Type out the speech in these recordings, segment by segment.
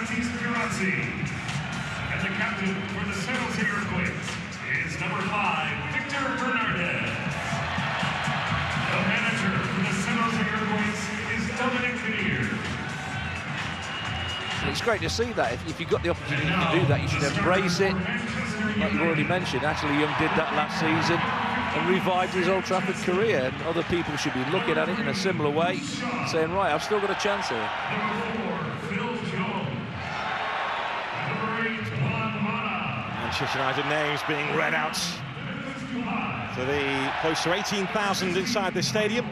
And the captain for the San Jose Earthquakes is number 5, Victor Bernardez. The manager for the San Jose Earthquakes is Dominic Kinnear. It's great to see that. If you've got the opportunity to do that, you should embrace it. Like you've already mentioned, Ashley Young did that last season and revived his Old Trafford career. And other people should be looking at it in a similar way, saying, right, I've still got a chance here. Manchester United names being read out to the close to 18,000 inside the stadium.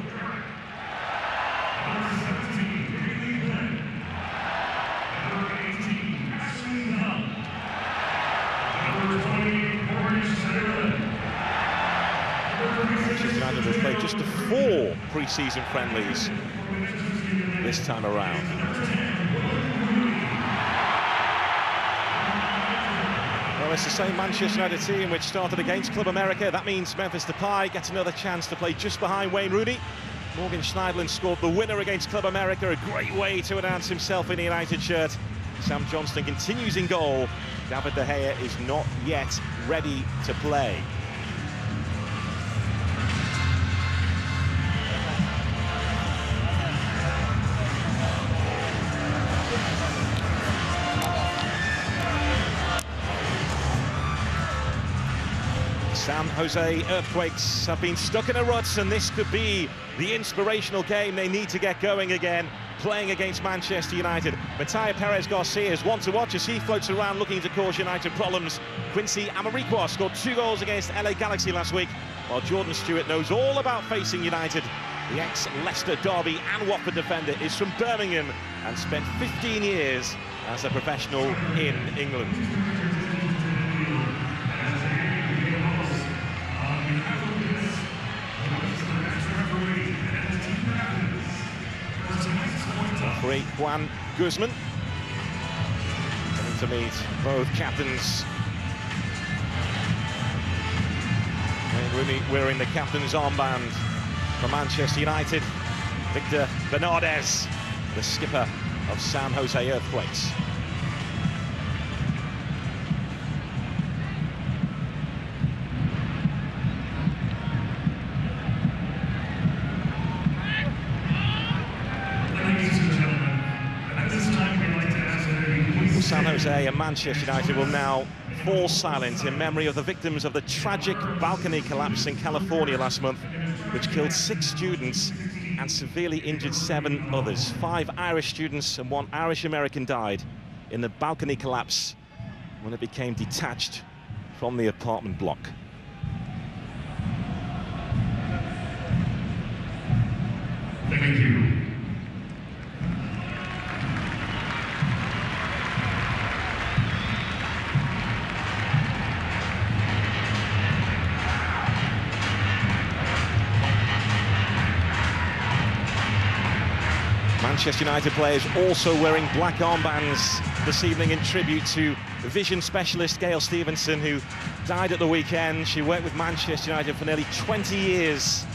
Manchester United have played just 4 pre-season friendlies this time around. Well, it's the same Manchester United team which started against Club America. That means Memphis Depay gets another chance to play just behind Wayne Rooney. Morgan Schneiderlin scored the winner against Club America, a great way to announce himself in a United shirt. Sam Johnston continues in goal. David De Gea is not yet ready to play. San Jose Earthquakes have been stuck in a rut, and this could be the inspirational game they need to get going again, playing against Manchester United. Matteo Perez Garcia is one to watch as he floats around looking to cause United problems. Quincy Amarikwa scored 2 goals against LA Galaxy last week, while Jordan Stewart knows all about facing United. The ex-Leicester, Derby and Watford defender is from Birmingham and spent 15 years as a professional in England. Referee Juan Guzman coming to meet both captains. Wayne Rooney wearing the captain's armband for Manchester United. Victor Bernardez, the skipper of San Jose Earthquakes. San Jose and Manchester United will now fall silent in memory of the victims of the tragic balcony collapse in California last month, which killed 6 students and severely injured 7 others. 5 Irish students and 1 Irish-American died in the balcony collapse when it became detached from the apartment block. Thank you. Manchester United players also wearing black armbands this evening in tribute to vision specialist Gaal Stevenson, who died at the weekend. She worked with Manchester United for nearly 20 years.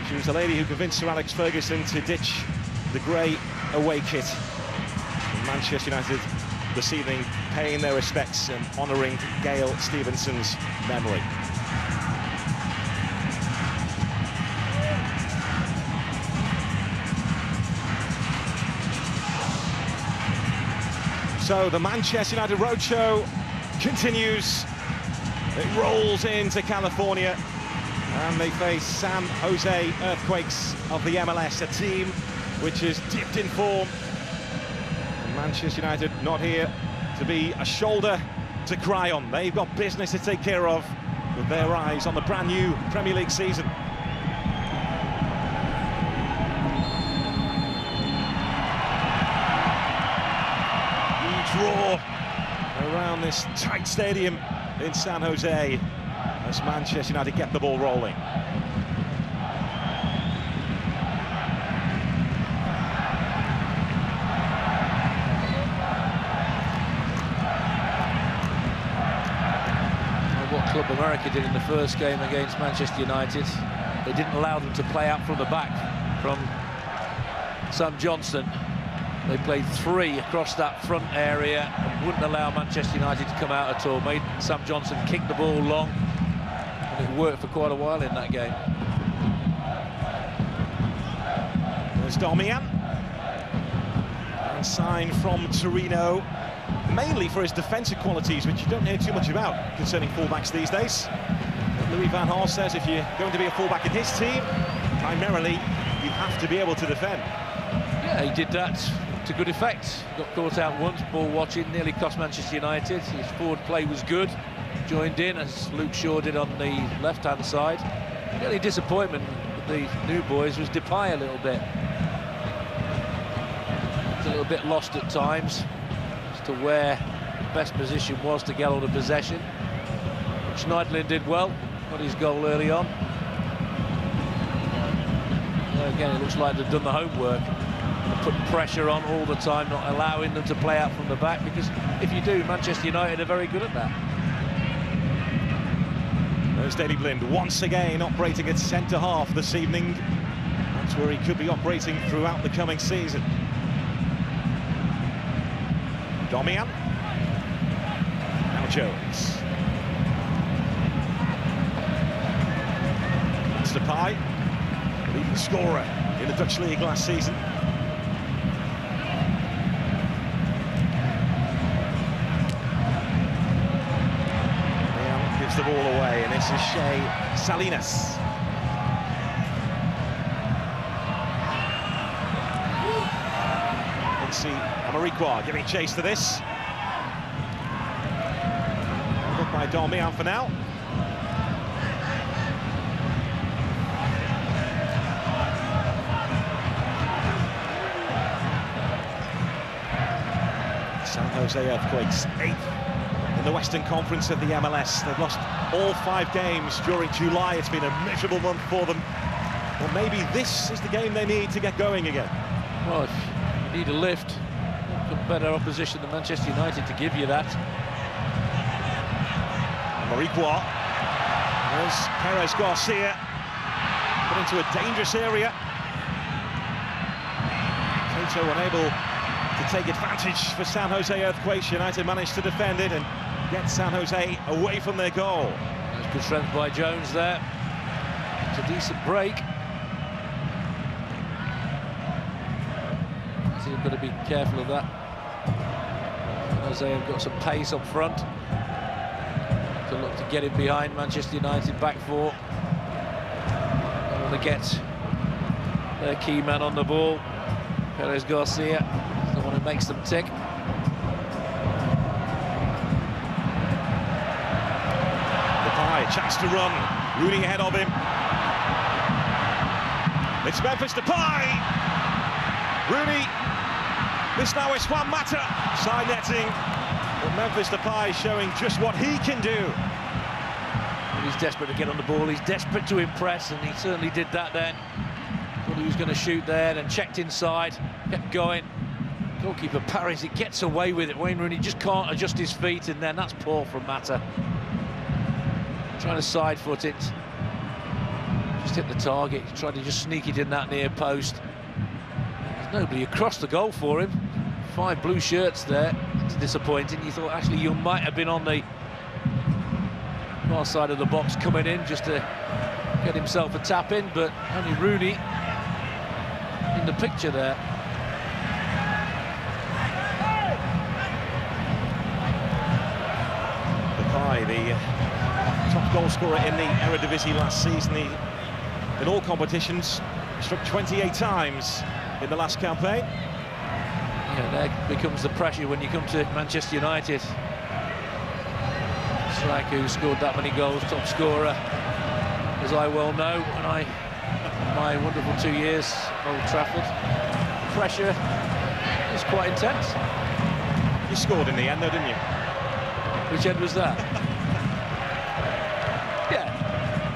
She was the lady who convinced Sir Alex Ferguson to ditch the grey away kit. And Manchester United this evening paying their respects and honouring Gaal Stevenson's memory. So the Manchester United roadshow continues. It rolls into California and they face San Jose Earthquakes of the MLS, a team which is dipped in form. And Manchester United not here to be a shoulder to cry on. They've got business to take care of with their eyes on the brand new Premier League season. Draw around this tight stadium in San Jose as Manchester United get the ball rolling. What Club America did in the first game against Manchester United, they didn't allow them to play out from the back from Sam Johnston. They played 3 across that front area and wouldn't allow Manchester United to come out at all. Made Sam Johnson kick the ball long, and it worked for quite a while in that game. There's Darmian. And signed from Torino, mainly for his defensive qualities, which you don't hear too much about concerning fullbacks these days. But Louis van Gaal says if you're going to be a fullback in his team, primarily you have to be able to defend. Yeah, he did that to good effect. Got caught out once, ball watching, nearly cost Manchester United. His forward play was good, joined in as Luke Shaw did on the left-hand side. The only disappointment with the new boys was Depay a little bit. A little bit lost at times as to where the best position was to get hold of possession. Schneiderlin did well, got his goal early on. Again, it looks like they've done the homework. Put pressure on all the time, not allowing them to play out from the back, because if you do, Manchester United are very good at that. There's Daley Blind once again operating at centre-half this evening. That's where he could be operating throughout the coming season. Darmian. Now Jones. That's Depay, leading scorer in the Dutch League last season. Darmian gives the ball away, and this is Shea Salinas. See Amarikwa giving chase to this. Held up by Darmian for now. San Jose Earthquakes, 8th in the Western Conference of the MLS. They've lost all 5 games during July. It's been a miserable month for them. Well, maybe this is the game they need to get going again. Well, need a lift, a better opposition than Manchester United to give you that. Amarikwa. There's Perez Garcia put into a dangerous area. Cato unable to take advantage for San Jose Earthquakes. United managed to defend it and get San Jose away from their goal. That's good strength by Jones there. It's a decent break. You've got to be careful of that. Jose have got some pace up front to look to get him behind Manchester United back 4. They want to get their key man on the ball, Perez Garcia, the one who makes them tick. Depay, chance to run, Rooney ahead of him. It's Memphis Depay. Rooney. This now is Juan Mata, side netting, but Memphis Depay showing just what he can do. He's desperate to get on the ball, he's desperate to impress, and he certainly did that then. Thought he was going to shoot there, then checked inside, kept going. Goalkeeper parries, he gets away with it. Wayne Rooney just can't adjust his feet, and then that's poor from Mata. Trying to side foot it, just hit the target, tried to just sneak it in that near post. Nobody across the goal for him. 5 blue shirts there. It's disappointing. You thought actually you might have been on the far side of the box coming in just to get himself a tap in, but only Rooney in the picture there. Depay, the top goal scorer in the Eredivisie last season. In all competitions, struck 28 times in the last campaign. Yeah, there becomes the pressure when you come to Manchester United. Striker who scored that many goals, top scorer, as I well know, when my wonderful 2 years at Old Trafford. Pressure is quite intense. You scored in the end, though, didn't you? Which end was that? Yeah,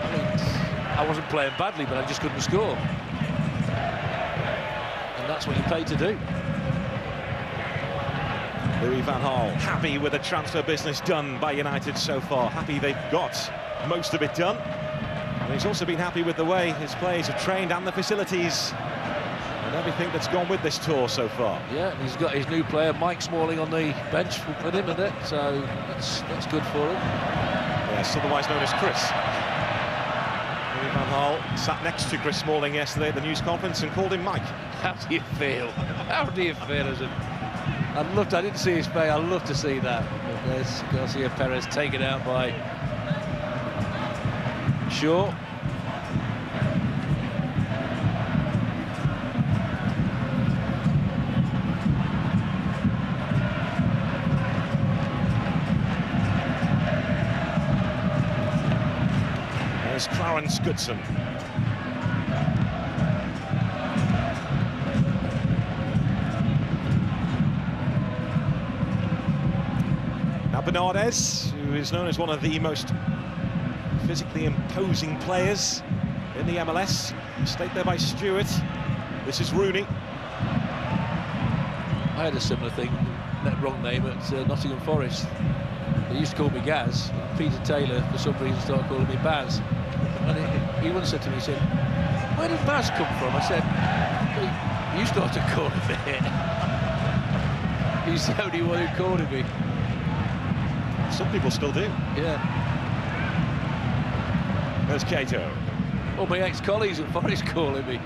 I mean, I wasn't playing badly, but I just couldn't score. And that's what you paid to do. Louis van Gaal happy with the transfer business done by United so far. Happy they've got most of it done. And he's also been happy with the way his players have trained and the facilities. And and everything that's gone with this tour so far. Yeah, and he's got his new player, Mike Smalling, on the bench with him in it, so that's good for him. Yes, otherwise known as Chris. Louis van Gaal sat next to Chris Smalling yesterday at the news conference and called him Mike. How do you feel? How do you feel as a... I didn't see his face, I'd love to see that. But there's Garcia Perez taken out by Shaw. There's Clarence Goodson. Now Bernardes, who is known as one of the most physically imposing players in the MLS, stayed there by Stewart. This is Rooney. I had a similar thing, wrong name, at Nottingham Forest. They used to call me Gaz. Peter Taylor, for some reason, started calling me Baz. And he once said to me, he said, "Where did Baz come from?" I said, "Well, you started calling me it." He's the only one who called me. Some people still do. Yeah. There's Cato. All my ex-colleagues at Forest calling me.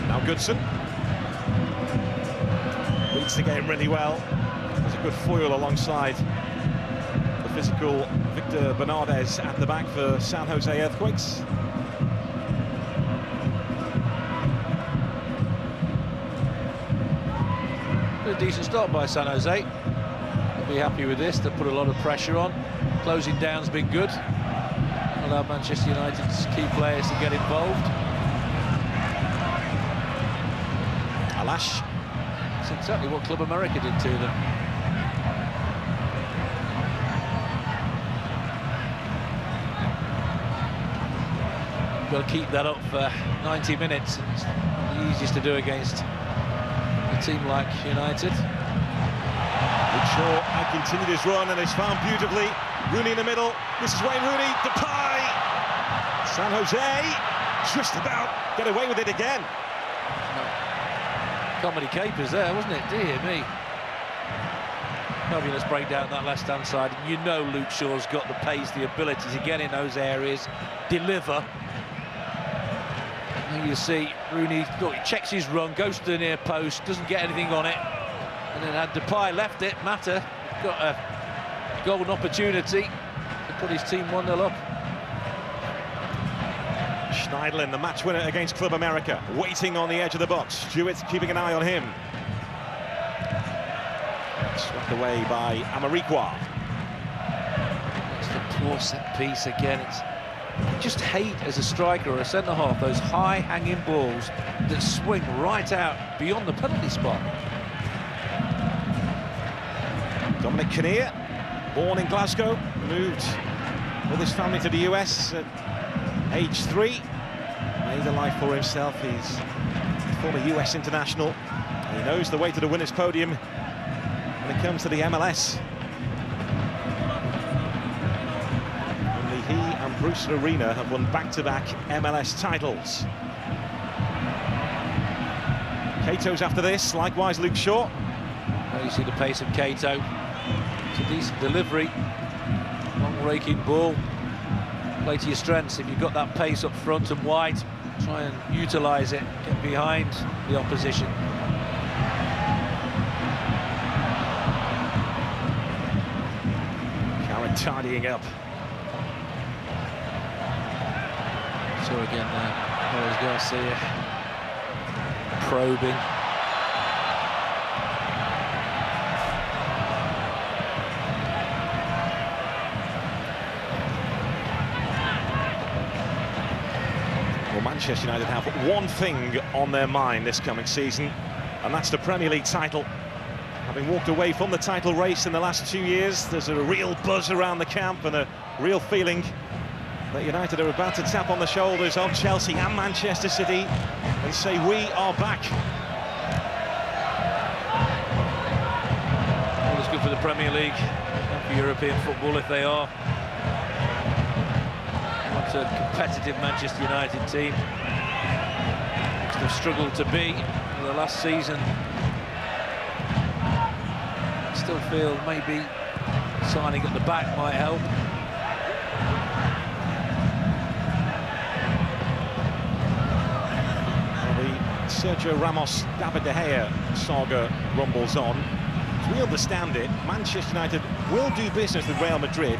Now Goodson. Leads the game really well. There's a good foil alongside the physical Victor Bernardes at the back for San Jose Earthquakes. A decent start by San Jose. They'll be happy with this. They've put a lot of pressure on. Closing down's been good. Allow Manchester United's key players to get involved. Alash. That's exactly what Club America did to them. You've got to keep that up for 90 minutes. It's the easiest to do against a team like United. Shaw had continued his run and is found beautifully. Rooney in the middle. This is Wayne Rooney. Depay. San Jose just about get away with it again. Comedy capers there, wasn't it? Dear me. Fabulous breakdown that left-hand side. You know Luke Shaw's got the pace, the ability to get in those areas, deliver. And you see Rooney, look, he checks his run, goes to the near post, doesn't get anything on it. And then had Depay left it, Mata got a golden opportunity to put his team 1-0 up. Schneiderlin, the match winner against Club America, waiting on the edge of the box. Stewart keeping an eye on him. Swept away by Amarikwa. It's the poor set piece again. I just hate, as a striker or a centre-half, those high-hanging balls that swing right out beyond the penalty spot. Dominic Kinnear, born in Glasgow, moved with his family to the US at age 3. Made a life for himself. He's a former US international. He knows the way to the winner's podium when it comes to the MLS. Only he and Bruce Arena have won back-to-back MLS titles. Cato's after this, likewise Luke Shaw. Well, you see the pace of Cato. It's a decent delivery. Long raking ball. Play to your strengths. If you've got that pace up front and wide, try and utilise it, get behind the opposition. Karen tidying up. So again there, Garcia probing. Manchester United have one thing on their mind this coming season, and that's the Premier League title. Having walked away from the title race in the last 2 years, there's a real buzz around the camp and a real feeling that United are about to tap on the shoulders of Chelsea and Manchester City and say, we are back. Well, it's good for the Premier League and for European football if they are what a competitive Manchester United team they've struggled to be in the last season. I still feel maybe signing at the back might help. Sergio Ramos, David De Gea saga rumbles on. As we understand it, Manchester United will do business with Real Madrid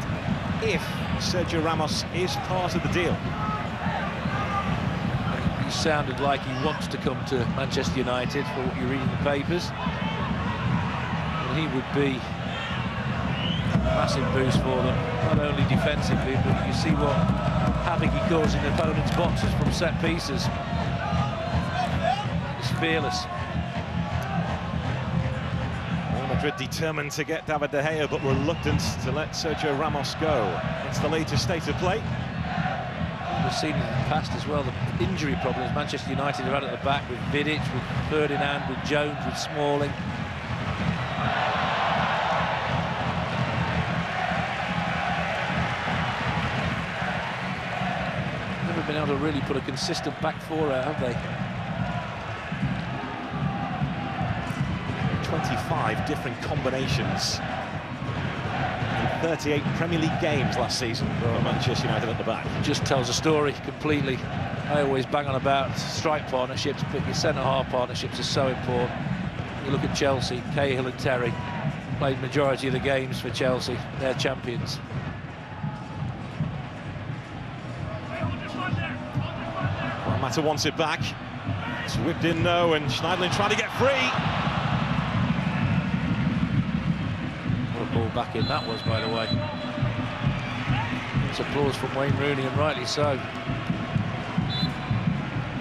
if Sergio Ramos is part of the deal. He sounded like he wants to come to Manchester United for what you read in the papers. And he would be a massive boost for them, not only defensively, but you see what havoc he causes in opponents' boxes from set pieces. Fearless. Real Madrid determined to get David De Gea, but reluctant to let Sergio Ramos go. It's the latest state of play. We've seen it in the past as well, the injury problems Manchester United have had at the back with Vidic, with Ferdinand, with Jones, with Smalling. Never been able to really put a consistent back four out, have they? 25 different combinations in 38 Premier League games last season for Manchester United at the back. Just tells a story completely. I always bang on about strike partnerships, but your centre-half partnerships are so important. You look at Chelsea, Cahill and Terry played majority of the games for Chelsea. They're champions. Well, Mata wants it back. It's whipped in though, and Schneiderlin trying to get free. Ball back in that was, by the way. It's applause from Wayne Rooney, and rightly so.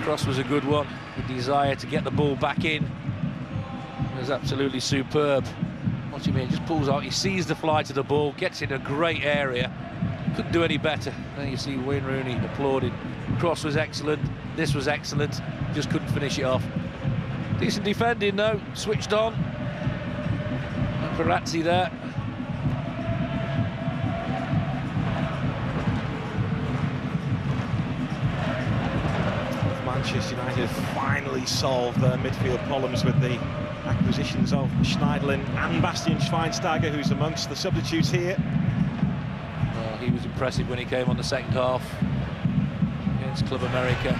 Cross was a good one. The desire to get the ball back in was absolutely superb. What do you mean? Just pulls out. He sees the flight of the ball, gets in a great area. Couldn't do any better. Then you see Wayne Rooney applauding. Cross was excellent. This was excellent. Just couldn't finish it off. Decent defending though. Switched on. And Verratti there. Manchester United finally solved their midfield problems with the acquisitions of Schneiderlin and Bastian Schweinsteiger, who's amongst the substitutes here. Well, he was impressive when he came on the second half against Club America.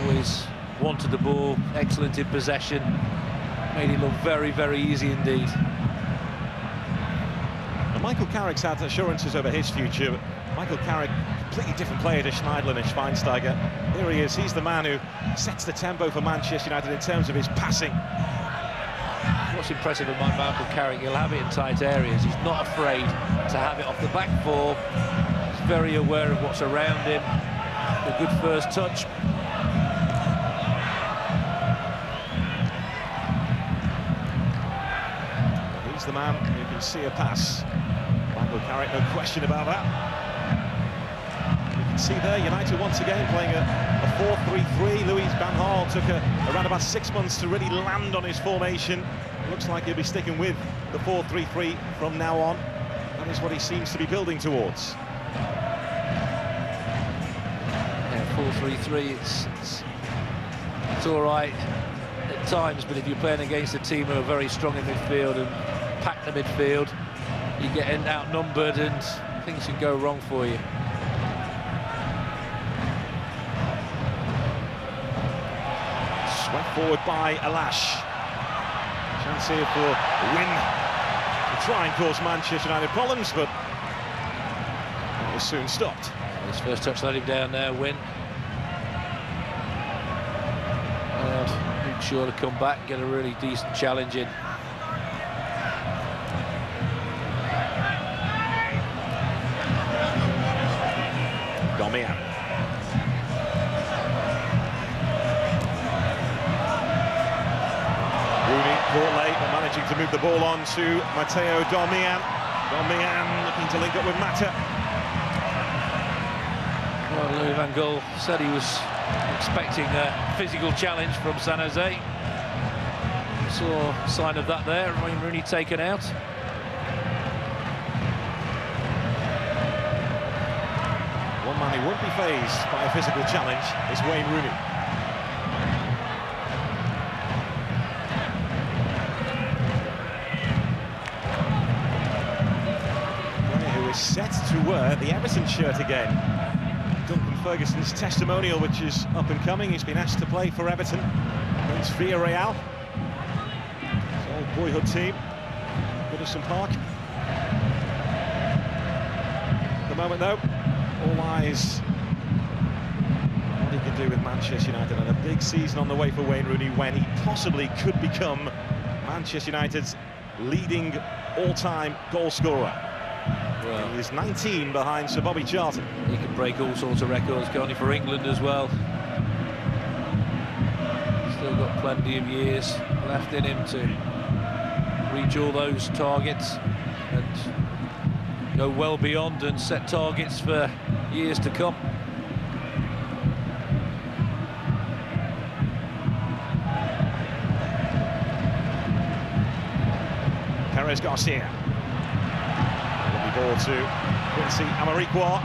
Always wanted the ball, excellent in possession, made it look very, very easy indeed. Now, Michael Carrick's had assurances over his future. Michael Carrick, completely different player to Schneiderlin and Schweinsteiger. Here he is, he's the man who sets the tempo for Manchester United in terms of his passing. What's impressive about Michael Carrick, he'll have it in tight areas. He's not afraid to have it off the back four. He's very aware of what's around him. A good first touch. He's the man who can see a pass. Michael Carrick, no question about that. See there, United once again playing a 4-3-3. Louis van Gaal took around about 6 months to really land on his formation. Looks like he'll be sticking with the 4-3-3 from now on. That is what he seems to be building towards. Yeah, 4-3-3, it's all right at times, but if you're playing against a team who are very strong in midfield and pack the midfield, you get outnumbered and things can go wrong for you. Swept forward by Alash. Chance here for Win to try and cause Manchester United problems, but it was soon stopped. His first touch let him down there, Win. And sure to come back and get a really decent challenge in. Domian. Rooney caught late, but managing to move the ball on to Matteo Domian. Domian looking to link up with Mata. Well, Louis van Gaal said he was expecting a physical challenge from San Jose. Saw a sign of that there. Wayne Rooney taken out. he won't be fazed by a physical challenge, is Wayne Rooney. Player who is set to wear the Everton shirt again. Duncan Ferguson's testimonial, which is up and coming. He's been asked to play for Everton against Villarreal. His old boyhood team, Goodison Park. At the moment, though, all eyes on what he can do with Manchester United, and a big season on the way for Wayne Rooney when he possibly could become Manchester United's leading all-time goal scorer. Well, he is 19 behind Sir Bobby Charlton. He can break all sorts of records, can't he, for England as well. Still got plenty of years left in him to reach all those targets and go well beyond and set targets for years to come. Perez Garcia. Lovely ball to Quincy Amarikwa.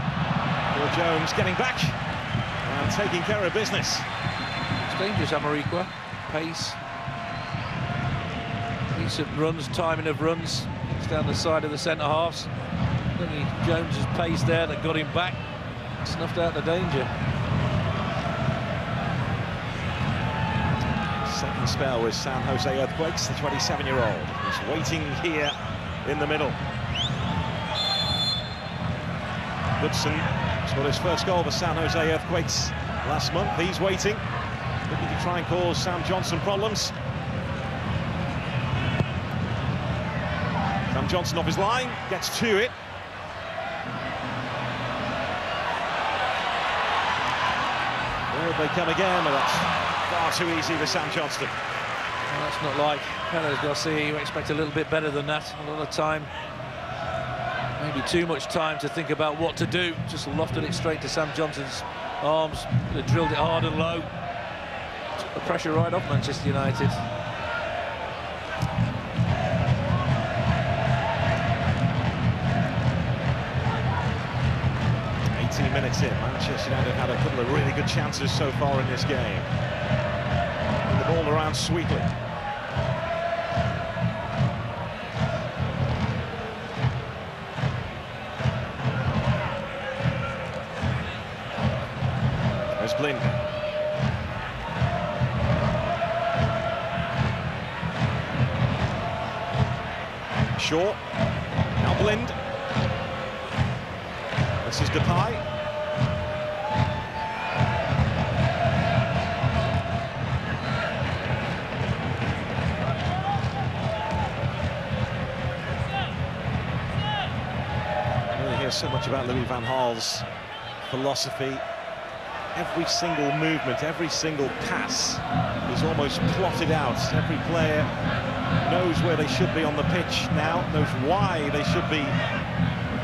Phil Jones getting back and taking care of business. It's dangerous, Amarikwa. Pace. Decent runs, timing of runs. It's down the side of the centre halves. Only Jones's pace there that got him back. Snuffed out the danger. Second spell with San Jose Earthquakes, the 27-year-old. He's waiting here in the middle. Goodson scored his first goal for San Jose Earthquakes last month. He's waiting, looking to try and cause Sam Johnson problems. Sam Johnson off his line, gets to it. Will they come again? But that's far too easy for Sam Johnston. Well, that's not like Perez Garcia. You expect a little bit better than that. A lot of time, maybe too much time to think about what to do. Just lofted it straight to Sam Johnston's arms. Could have drilled it hard and low. Took the pressure right off Manchester United. 18 minutes in, Manchester United had a couple of really good chances so far in this game. And the ball around sweetly. There's Blind. Shaw. Now Blind. This is Depay. We hear so much about Louis van Gaal's philosophy. Every single movement, every single pass is almost plotted out. Every player knows where they should be on the pitch now, knows why they should be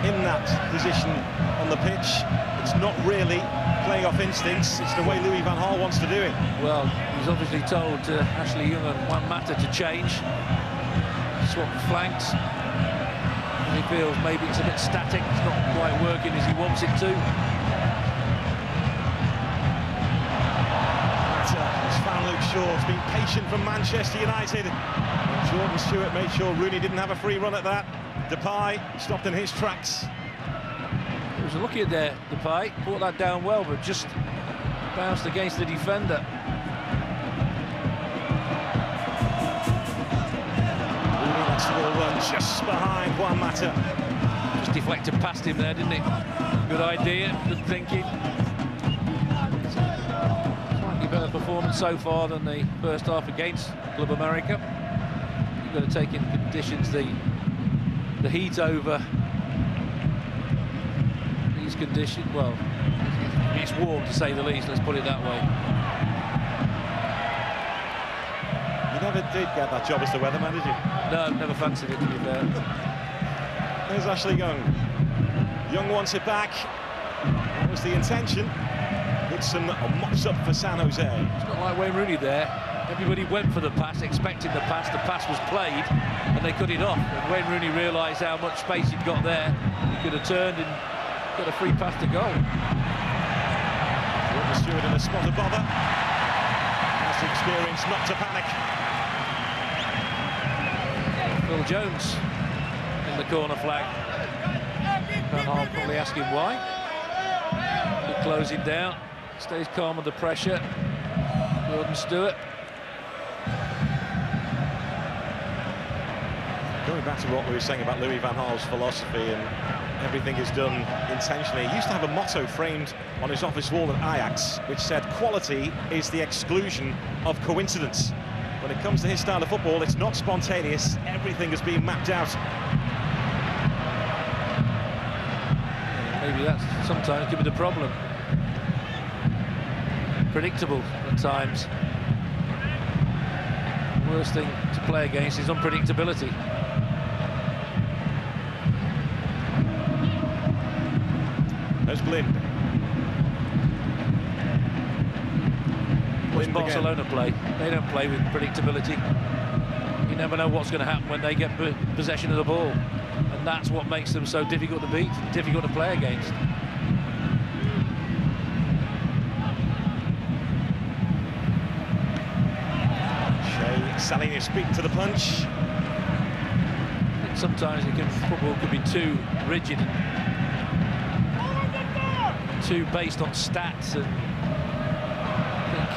in that position on the pitch. It's not really playing off instincts, it's the way Louis van Gaal wants to do it. Well, he's obviously told Ashley Young and Juan Mata to change, swap flanks. He feels maybe it's a bit static, it's not quite working as he wants it to. He's found Luke Shaw, has been patient from Manchester United. And Jordan Stewart made sure Rooney didn't have a free run at that. Depay stopped in his tracks. He was lucky there, Depay, brought that down well, but just bounced against the defender. Rooney lets the ball run just behind Juan Mata. Just deflected past him there, didn't it? Good idea, good thinking. Slightly better performance so far than the first half against Club America. You've got to take in conditions the heat over these conditions. Well, it's warm to say the least, let's put it that way. You never did get that job as the weatherman, did you? No, never fancied it, to be fair. There's Ashley Young. Young wants it back. That was the intention. Goodson mops up for San Jose. It's not like Wayne Rooney there. Everybody went for the pass, expecting the pass. The pass was played, and they cut it off. And Wayne Rooney realised how much space he'd got there. He could have turned and got a free pass to goal. Put the steward in a spot of bother. Has the experience not to panic. Phil Jones in the corner flag. Van Gaal probably asking why. Good closing down. Stays calm under pressure. Gordon Stewart. Going back to what we were saying about Louis van Gaal's philosophy, and everything is done intentionally. He used to have a motto framed on his office wall at Ajax, which said, quality is the exclusion of coincidence. When it comes to his style of football, it's not spontaneous. Everything has been mapped out. Maybe that's sometimes could be the problem. Predictable at times. The worst thing to play against is unpredictability. There's Blind. What's Barcelona play? They don't play with predictability. You never know what's going to happen when they get possession of the ball. And that's what makes them so difficult to beat, difficult to play against. Selling his feet to the punch. I think sometimes football could be too rigid and too based on stats, and I think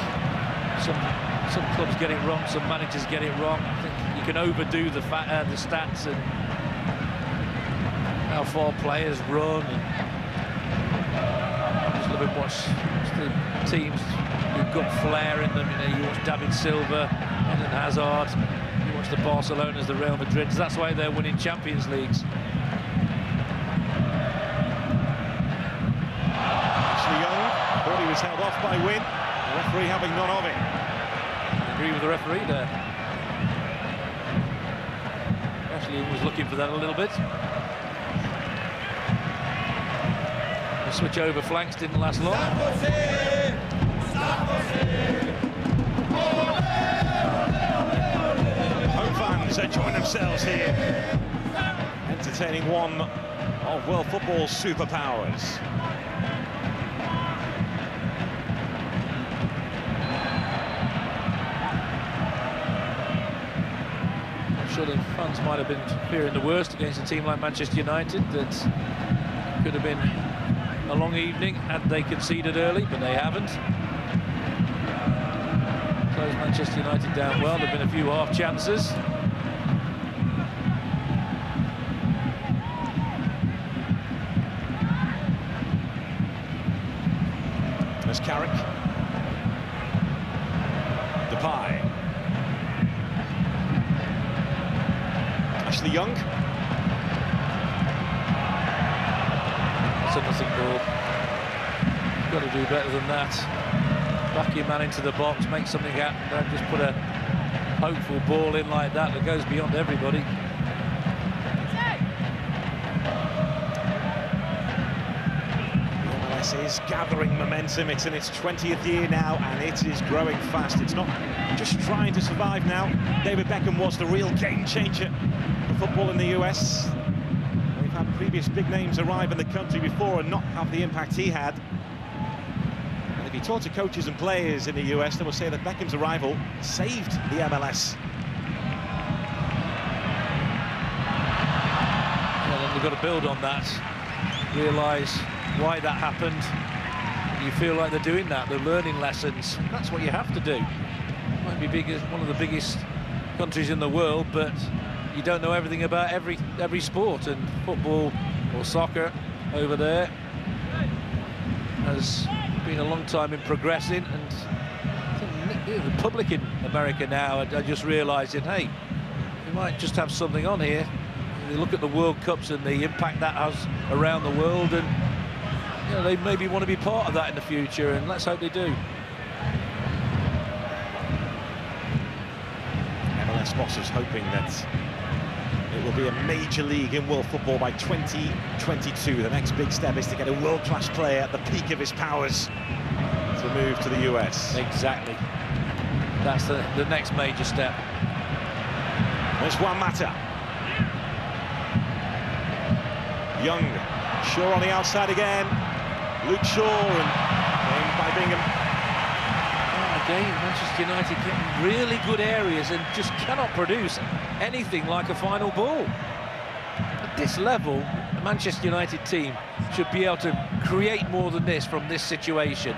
some clubs get it wrong, some managers get it wrong. I think you can overdo the stats and how far players run. And I just love it. Watch the teams who've got flair in them. You know, you watch David Silva and Hazard. You watch the Barcelonas, the Real Madrids. That's why they're winning Champions Leagues. Thought he was held off by Wynn. The referee having none of it. I agree with the referee there. Actually, he was looking for that a little bit. The switch over flanks didn't last long. Home fans enjoying themselves here, entertaining one of world football's superpowers. The fans might have been fearing the worst against a team like Manchester United. That could have been a long evening had they conceded early, but they haven't. Closed Manchester United down well. There have been a few half chances. There's Carrick. Depay. Ashley Young. It's a nothing ball. You've got to do better than that. Back your man into the box, make something happen. Don't just put a hopeful ball in like that goes beyond everybody. The MLS is gathering momentum. It's in its 20th year now, and it is growing fast. It's not just trying to survive now. David Beckham was the real game changer for football in the US. We've had previous big names arrive in the country before and not have the impact he had. And if you talk to coaches and players in the US, they will say that Beckham's arrival saved the MLS. Well, then they've got to build on that, realise why that happened. You feel like they're doing that, they're learning lessons. That's what you have to do. Might be one of the biggest countries in the world, but you don't know everything about every sport, and football or soccer over there has been a long time in progressing, and I think the public in America now are just realising, hey, we might just have something on here. They look at the World Cups and the impact that has around the world, and you know, they maybe want to be part of that in the future, and let's hope they do. MLS bosses hoping that it will be a major league in world football by 2022. The next big step is to get a world-class player at the peak of his powers to move to the US. Exactly. That's the next major step. There's Juan Mata. Young, Shaw on the outside again. Luke Shaw, and by Bingham. And again, Manchester United getting really good areas and just cannot produce anything like a final ball. At this level, the Manchester United team should be able to create more than this from this situation.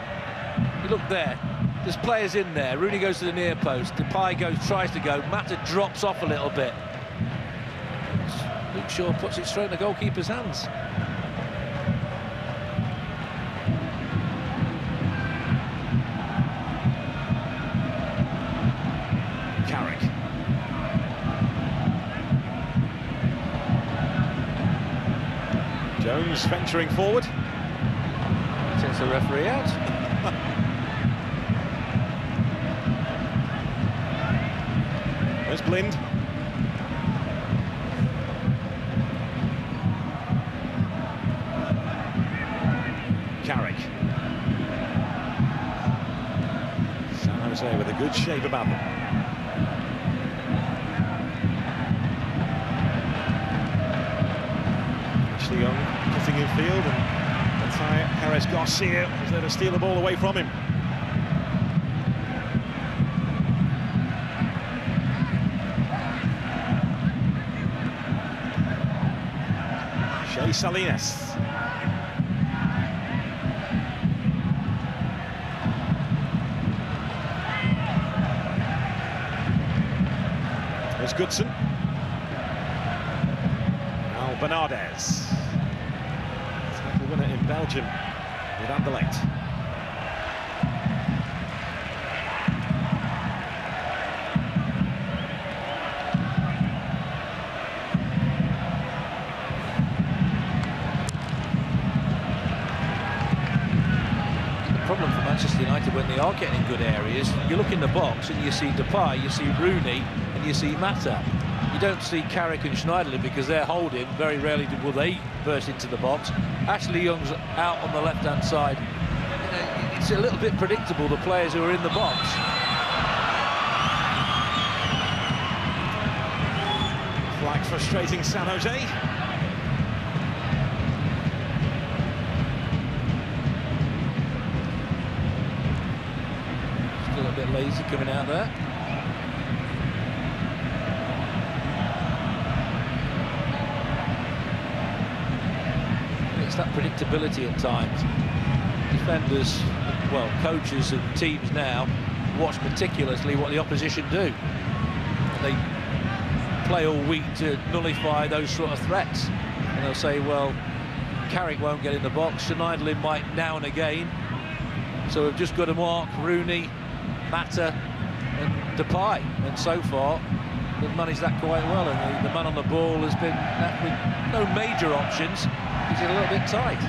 You look there, there's players in there. Rooney goes to the near post, Depay tries to go, Mata drops off a little bit. Luke Shaw puts it straight in the goalkeeper's hands. Carrick. Jones venturing forward. Takes the referee out. There's Blind. Carrick. San Jose with a good shape about them. Ashley Young cutting in field, and Perez Garcia is there to steal the ball away from him. Shea Salinas. There's Goodson. Now Bernardes. Title winner in Belgium with Anderlecht. Problem for Manchester United when they are getting in good areas, you look in the box and you see Depay, you see Rooney, and you see Mata. You don't see Carrick and Schneiderlin because they're holding. Very rarely will they burst into the box. Ashley Young's out on the left-hand side. It's a little bit predictable, the players who are in the box. Flag frustrating San Jose. Still a bit lazy coming out there. It's that predictability at times. Defenders, well, coaches and teams now watch meticulously what the opposition do. They play all week to nullify those sort of threats. And they'll say, well, Carrick won't get in the box, Schneiderlin might now and again. So we've just got to mark Rooney, Mata and Depay. And so far, they've managed that quite well. And the man on the ball has been left with no major options. He's a little bit tight.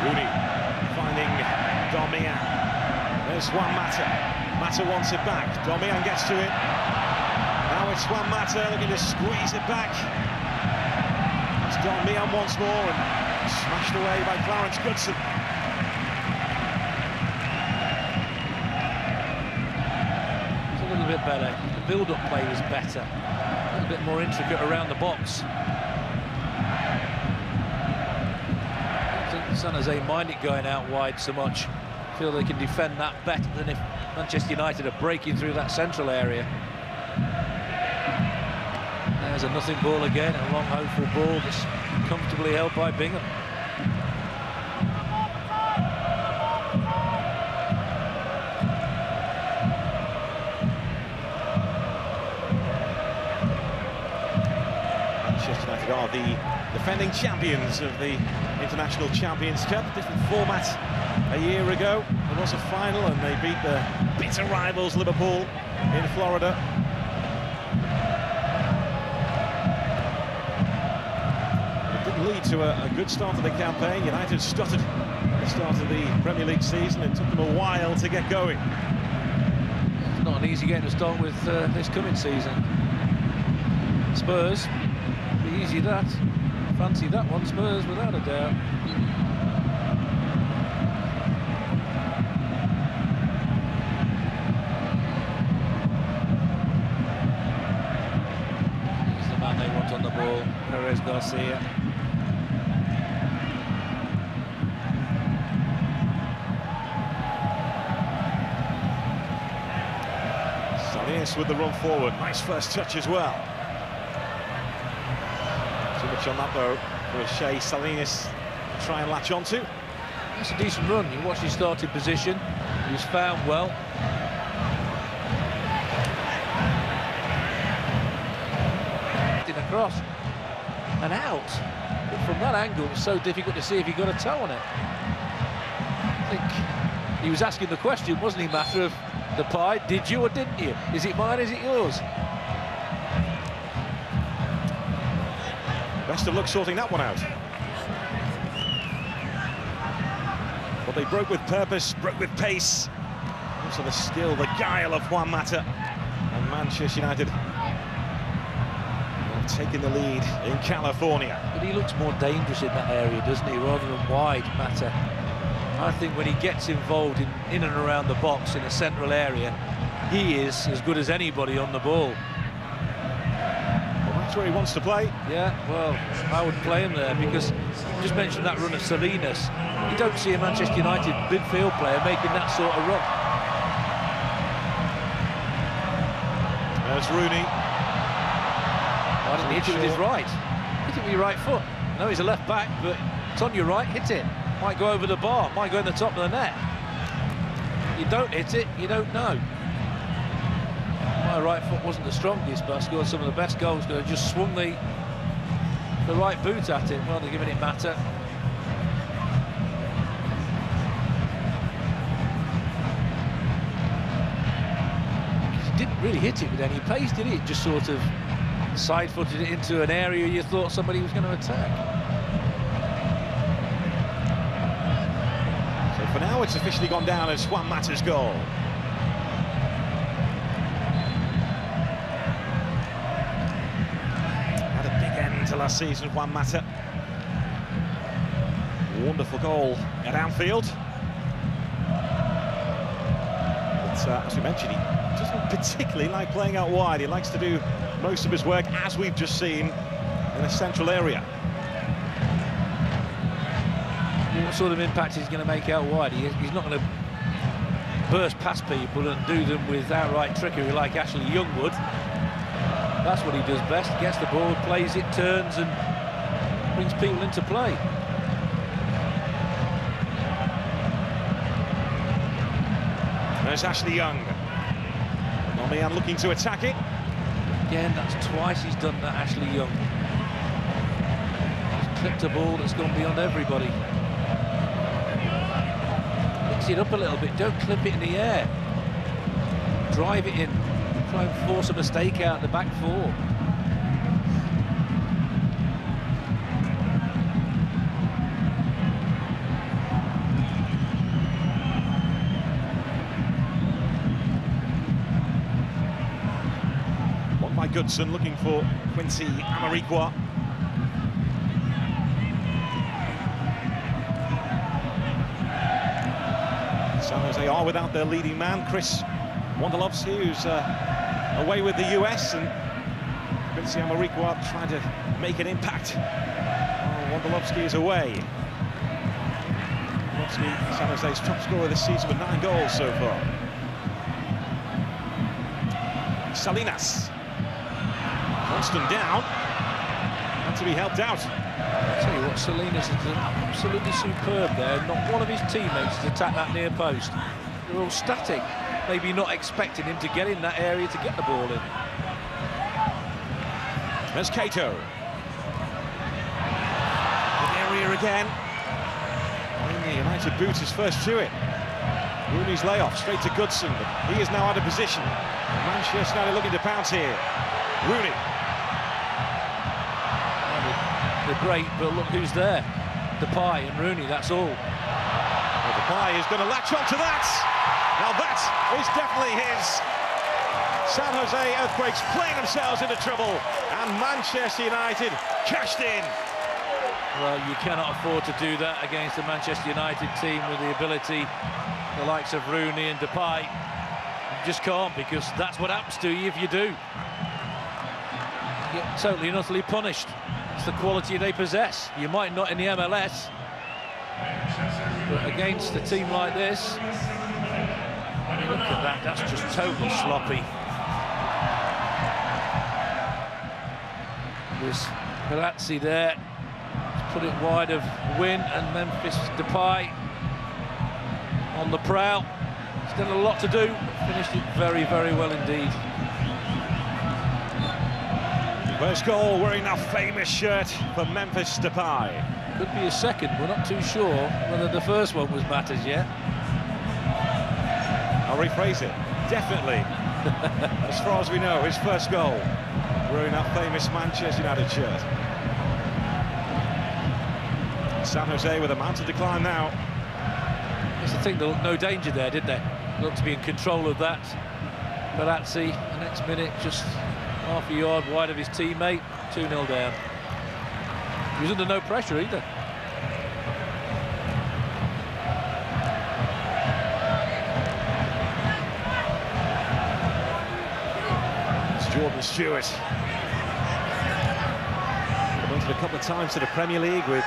Rooney finding Darmian. There's Juan Mata. Mata wants it back. Darmian gets to it. Now it's Juan Mata looking to squeeze it back. It's Darmian once more and smashed away by Clarence Goodson. It's a little bit better. The build-up play was better. A little bit more intricate around the box. San Jose mind it going out wide so much. Feel they can defend that better than if Manchester United are breaking through that central area. There's a nothing ball again, a long hopeful ball that's comfortably held by Bingham. Manchester United are the defending champions of the International Champions Cup. Different format a year ago. There was a final and they beat the bitter rivals Liverpool in Florida. It didn't lead to a good start of the campaign. United stuttered at the start of the Premier League season. It took them a while to get going. It's not an easy game to start with this coming season. Spurs, be easy that. Fancy that one, Spurs, without a doubt. He's the man they want on the ball, Perez Garcia. Nice with the run forward. Nice first touch as well. Too much on that though for Shea Salinas to try and latch onto. That's a decent run. You watch his starting position. He was found well. Across and out. But from that angle, it's so difficult to see if he got a toe on it. I think he was asking the question, wasn't he, matter of Depay, did you or didn't you? Is it mine, is it yours? Best of luck sorting that one out. But they broke with purpose, broke with pace. Also the skill, the guile of Juan Mata. And Manchester United taking the lead in California. But he looks more dangerous in that area, doesn't he, rather than wide, Mata. I think when he gets involved in and around the box in a central area, he is as good as anybody on the ball. Well, that's where he wants to play. Yeah, well, I would play him there because you just mentioned that run of Salinas. You don't see a Manchester United midfield player making that sort of run. There's Rooney. Why didn't he hit it with his right? Hit it with your right foot. No, he's a left back, but it's on your right, hit it. Might go over the bar, might go in the top of the net. You don't hit it, you don't know. My right foot wasn't the strongest, but I scored some of the best goals because I just swung the right boot at it. Well, they're giving it Mata. He didn't really hit it with any pace, did he? It just sort of side-footed it into an area you thought somebody was going to attack. So for now, it's officially gone down as Juan Mata's goal. Had a big end to last season, Juan Mata. Wonderful goal at Anfield. But as we mentioned, he doesn't particularly like playing out wide. He likes to do most of his work, as we've just seen, in a central area. What sort of impact he's going to make out wide? He's not going to burst past people and do them with outright trickery like Ashley Young would. That's what he does best. Gets the ball, plays it, turns and brings people into play. There's Ashley Young. Nomian looking to attack it. Again, that's twice he's done that, Ashley Young. He's clipped a ball that's gone beyond everybody. Mix it up a little bit, don't clip it in the air. Drive it in, try and force a mistake out the back four. Goodson looking for Quincy Amarikwa. San Jose are without their leading man, Chris Wondolowski, who's away with the US, and Quincy Amarikwa trying to make an impact. Oh, Wondolowski is away. Wondolowski, San Jose's top scorer this season with 9 goals so far. Salinas. Johnston down, and to be helped out. I'll tell you what, Salinas has done absolutely superb there. Not one of his teammates has attacked that near post. They're all static, maybe not expecting him to get in that area to get the ball in. There's Cato. Good area again. And the United boot is first to it. Rooney's layoff straight to Goodson, but he is now out of position. Manchester United looking to pounce here. Rooney. They're great, but look who's there. Depay and Rooney, that's all. Well, Depay is going to latch on to that. Now that is definitely his. San Jose Earthquakes playing themselves into trouble, and Manchester United cashed in. Well, you cannot afford to do that against the Manchester United team with the ability, the likes of Rooney and Depay. You just can't, because that's what happens to you if you do. You're totally and utterly punished. It's the quality they possess. You might not in the MLS, but against a team like this, look at that, that's just totally sloppy. was Pereira there. Put it wide of Wynn and Memphis Depay on the prowl. Still a lot to do. Finished it very, very well indeed. First goal wearing that famous shirt for Memphis Depay. Could be a second. We're not too sure whether the first one was Matters yet. I'll rephrase it. Definitely. As far as we know, his first goal wearing that famous Manchester United shirt. San Jose with a man to decline now. That's the thing, there looked no danger there, did they? Looked to be in control of that. Pereira, the next minute, just half a yard wide of his teammate, 2-0 down. He was under no pressure either. It's Jordan Stewart. Went a couple of times to the Premier League with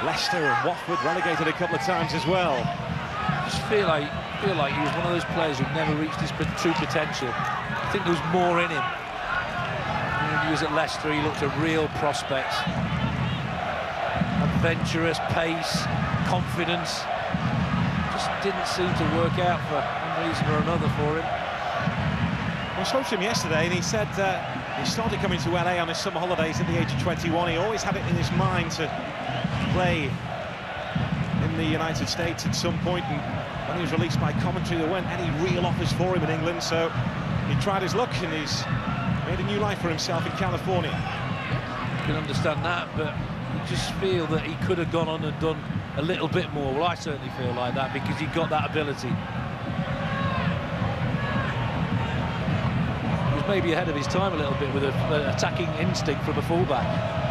Leicester and Watford, relegated a couple of times as well. I just feel like he was one of those players who never reached his true potential. I think there was more in him. When he was at Leicester, he looked a real prospect. Adventurous, pace, confidence. Just didn't seem to work out for one reason or another for him. I spoke to him yesterday and he said he started coming to LA on his summer holidays at the age of 21. He always had it in his mind to play in the United States at some point, and when he was released by commentary there weren't any real offers for him in England, so he tried his luck and he's made a new life for himself in California. I can understand that, but you just feel that he could have gone on and done a little bit more. Well, I certainly feel like that because he got that ability. He was maybe ahead of his time a little bit with an attacking instinct from a fullback.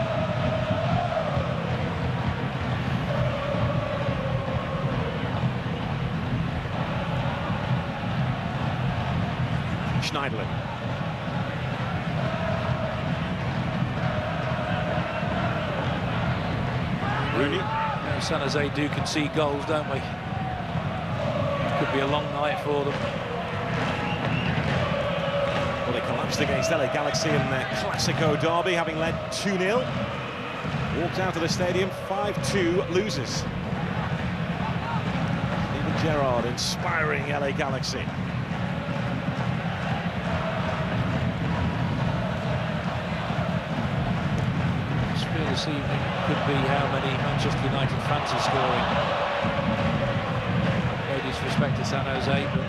Schneiderlin. Rooney. Yeah, San Jose do concede goals, don't we? Could be a long night for them. Well, they collapsed against LA Galaxy in their Classico derby, having led 2-0. Walked out of the stadium, 5-2 losers. Steven Gerrard inspiring LA Galaxy. This evening could be how many Manchester United fans are scoring. No disrespect to San Jose, but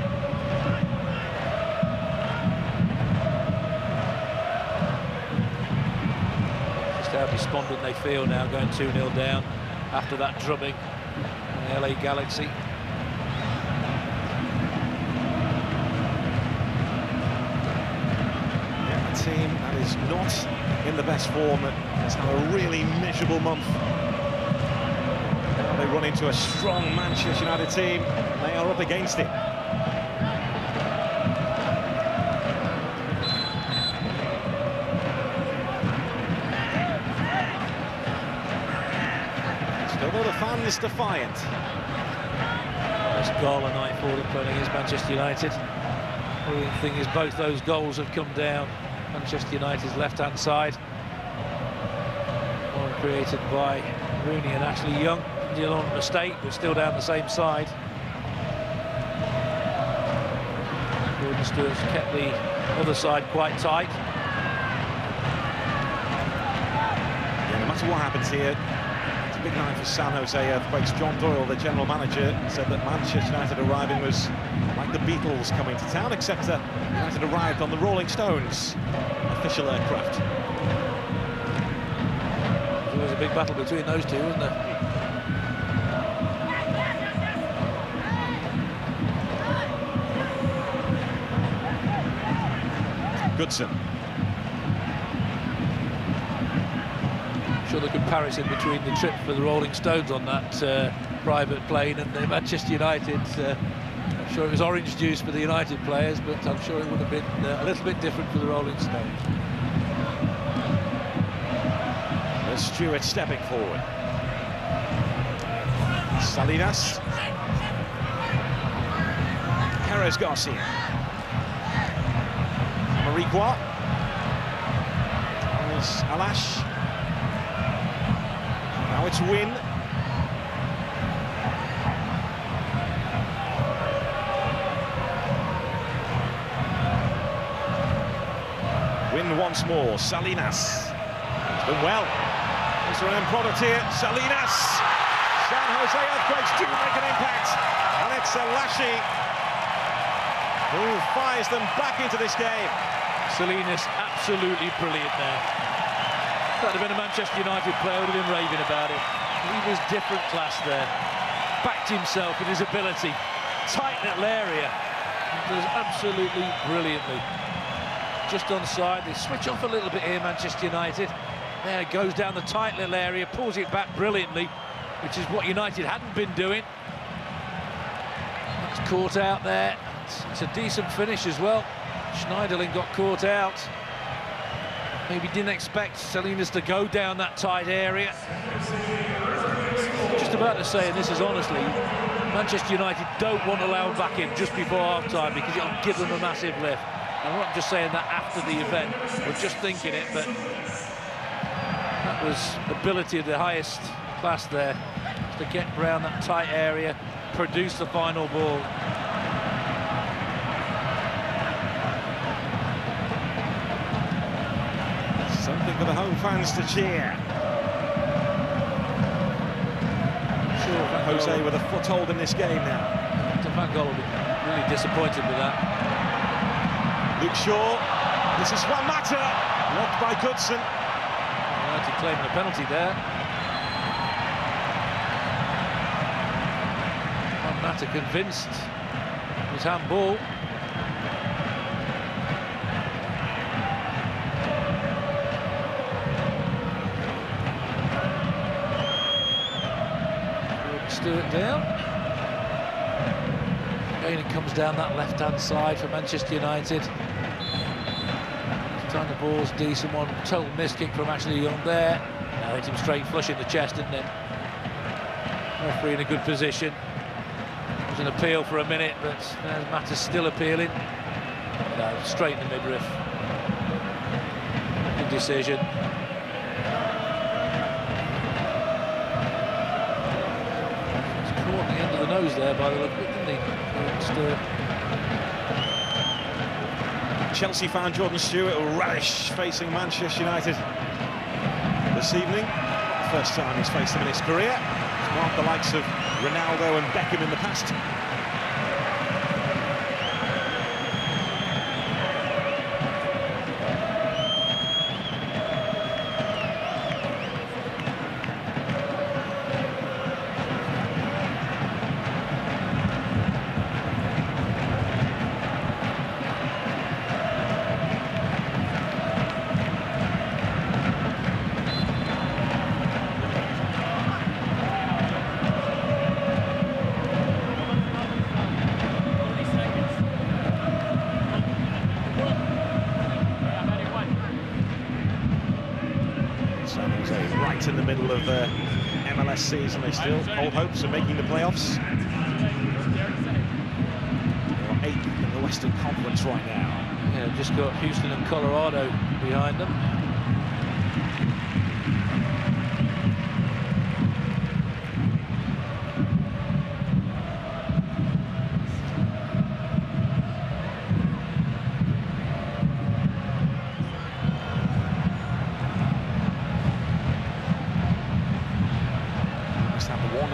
just how despondent they feel now, going 2-0 down after that drubbing in the LA Galaxy. Yeah, a team that is not in the best form, that has had a really miserable month. Now they run into a strong Manchester United team, and they are up against it. Still though the fans defiant. It's Gaal a night for them playing against Manchester United. The thing is, both those goals have come down Manchester United's left-hand side. One created by Rooney and Ashley Young. Did on a mistake, but still down the same side. Jordan Stewart's kept the other side quite tight. Yeah, no matter what happens here, it's a big night for San Jose Earthquakes. John Doyle, the general manager, said that Manchester United arriving was like the Beatles coming to town, except that United arrived on the Rolling Stones official aircraft. There's always a big battle between those two, isn't there? Goodson. I'm sure the comparison between the trip for the Rolling Stones on that private plane and the Manchester United, I'm sure it was orange juice for the United players, but I'm sure it would have been a little bit different for the Rolling Stones. There's Stewart stepping forward. Salinas. Perez Garcia. Mariqua. There's Alash. Now it's Win. Win once more, Salinas. He's done well. He's an end product here, Salinas. San Jose Earthquakes do make an impact. And it's Lashy who fires them back into this game. Salinas absolutely brilliant there. If that had been a Manchester United player, would have been raving about it. He was different class there. Backed himself in his ability. Tight little area. Does absolutely brilliantly. Just onside, they switch off a little bit here, Manchester United. There it goes down the tight little area, pulls it back brilliantly, which is what United hadn't been doing. That's caught out there. It's a decent finish as well. Schneiderlin got caught out. Maybe didn't expect Salinas to go down that tight area. Just about to say, and this is honestly, Manchester United don't want to allow him back in just before half-time because it'll give them a massive lift. I'm not just saying that after the event, we're just thinking it, but that was ability of the highest class there, to get around that tight area, produce the final ball. Something for the home fans to cheer. Sure, Jose with a foothold in this game now. Van Gaal will be really disappointed with that. Luke Shaw, this is Juan Mata, blocked by Goodson. United claiming a penalty there. Juan Mata convinced it was handball. Stewart down. Again, it comes down that left-hand side for Manchester United. This time the ball's decent one. Total miss kick from Ashley Young there. Now hit him straight flush in the chest, didn't it? Referee in a good position. It was an appeal for a minute, but Mata's still appealing. No, straight in the midriff. Good decision. Caught the end of the nose there by the look of it, didn't he? Chelsea fan Jordan Stewart will relish facing Manchester United this evening. First time he's faced them in his career. He's marked the likes of Ronaldo and Beckham in the past. Right in the middle of the MLS season, they still hold hopes of making the playoffs. They're 8th in the Western Conference right now. Yeah, just got Houston and Colorado behind them.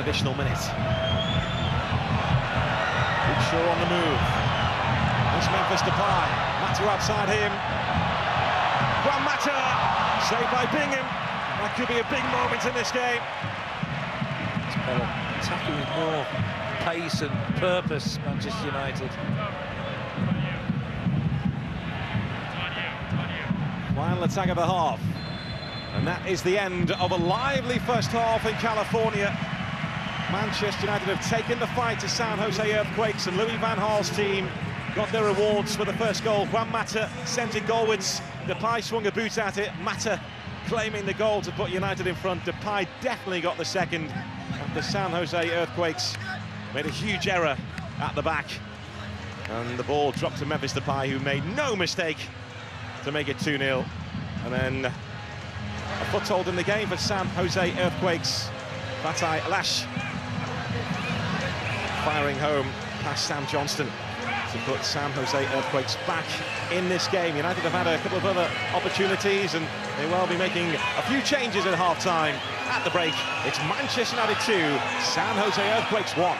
Additional minute. Luke Shaw on the move. It's Memphis Depay. Mata outside him. Juan Mata, saved by Bingham. That could be a big moment in this game. Attacking with more pace and purpose, Manchester United. Final attack of the half. And that is the end of a lively first half in California. Manchester United have taken the fight to San Jose Earthquakes, and Louis van Gaal's team got their rewards for the first goal. Juan Mata sent it goalwards. Depay swung a boot at it. Mata claiming the goal to put United in front. Depay definitely got the second after San Jose Earthquakes made a huge error at the back. And the ball dropped to Memphis Depay, who made no mistake to make it 2-0. And then a foothold in the game for San Jose Earthquakes. Fatih Alash firing home past Sam Johnston to put San Jose Earthquakes back in this game. United have had a couple of other opportunities and they will be making a few changes at half-time. At the break, it's Manchester United 2, San Jose Earthquakes 1.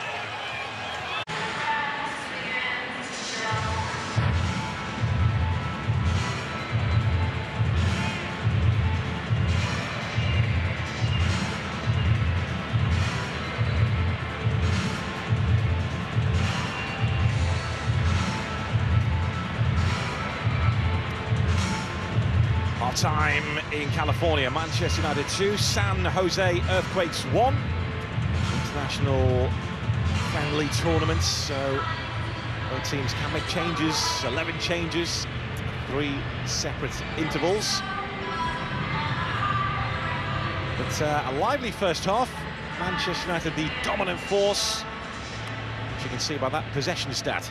Time in California, Manchester United 2, San Jose Earthquakes 1. International friendly tournaments, so both teams can make changes, 11 changes, 3 separate intervals. But a lively first half, Manchester United the dominant force, as you can see by that possession stat.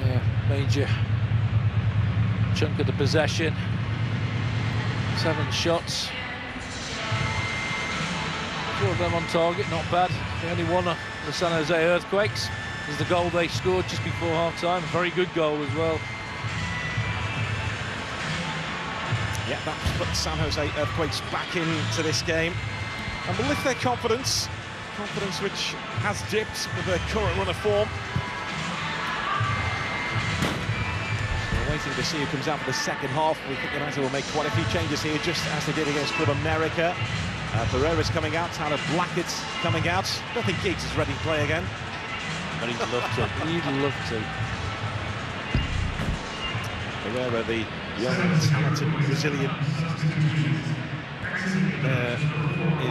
Yeah, major chunk of the possession, 7 shots, 4 of them on target, not bad. The only one of the San Jose Earthquakes is the goal they scored just before half-time. Very good goal as well. Yeah, that puts San Jose Earthquakes back into this game and will lift their confidence which has dipped with their current run of form. Waiting to see who comes out for the second half. We think United will make quite a few changes here, just as they did against Club America. Pereira's coming out, Tyler Blackett's coming out. I don't think Giggs is ready to play again. But he'd love to. He'd love to. Pereira, the young, talented Brazilian,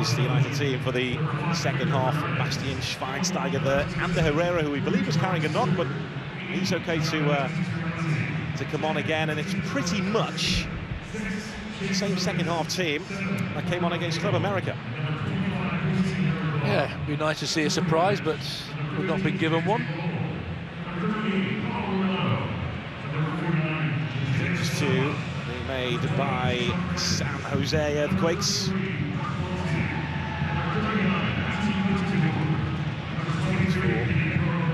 is the United team for the second half. Bastian Schweinsteiger there, and the Herrera, who we believe was carrying a knock, but he's okay to come on again, and it's pretty much the same second half team that came on against Club America. Yeah, it'd be nice to see a surprise, but we've not been given one. Changes to be made by San Jose Earthquakes.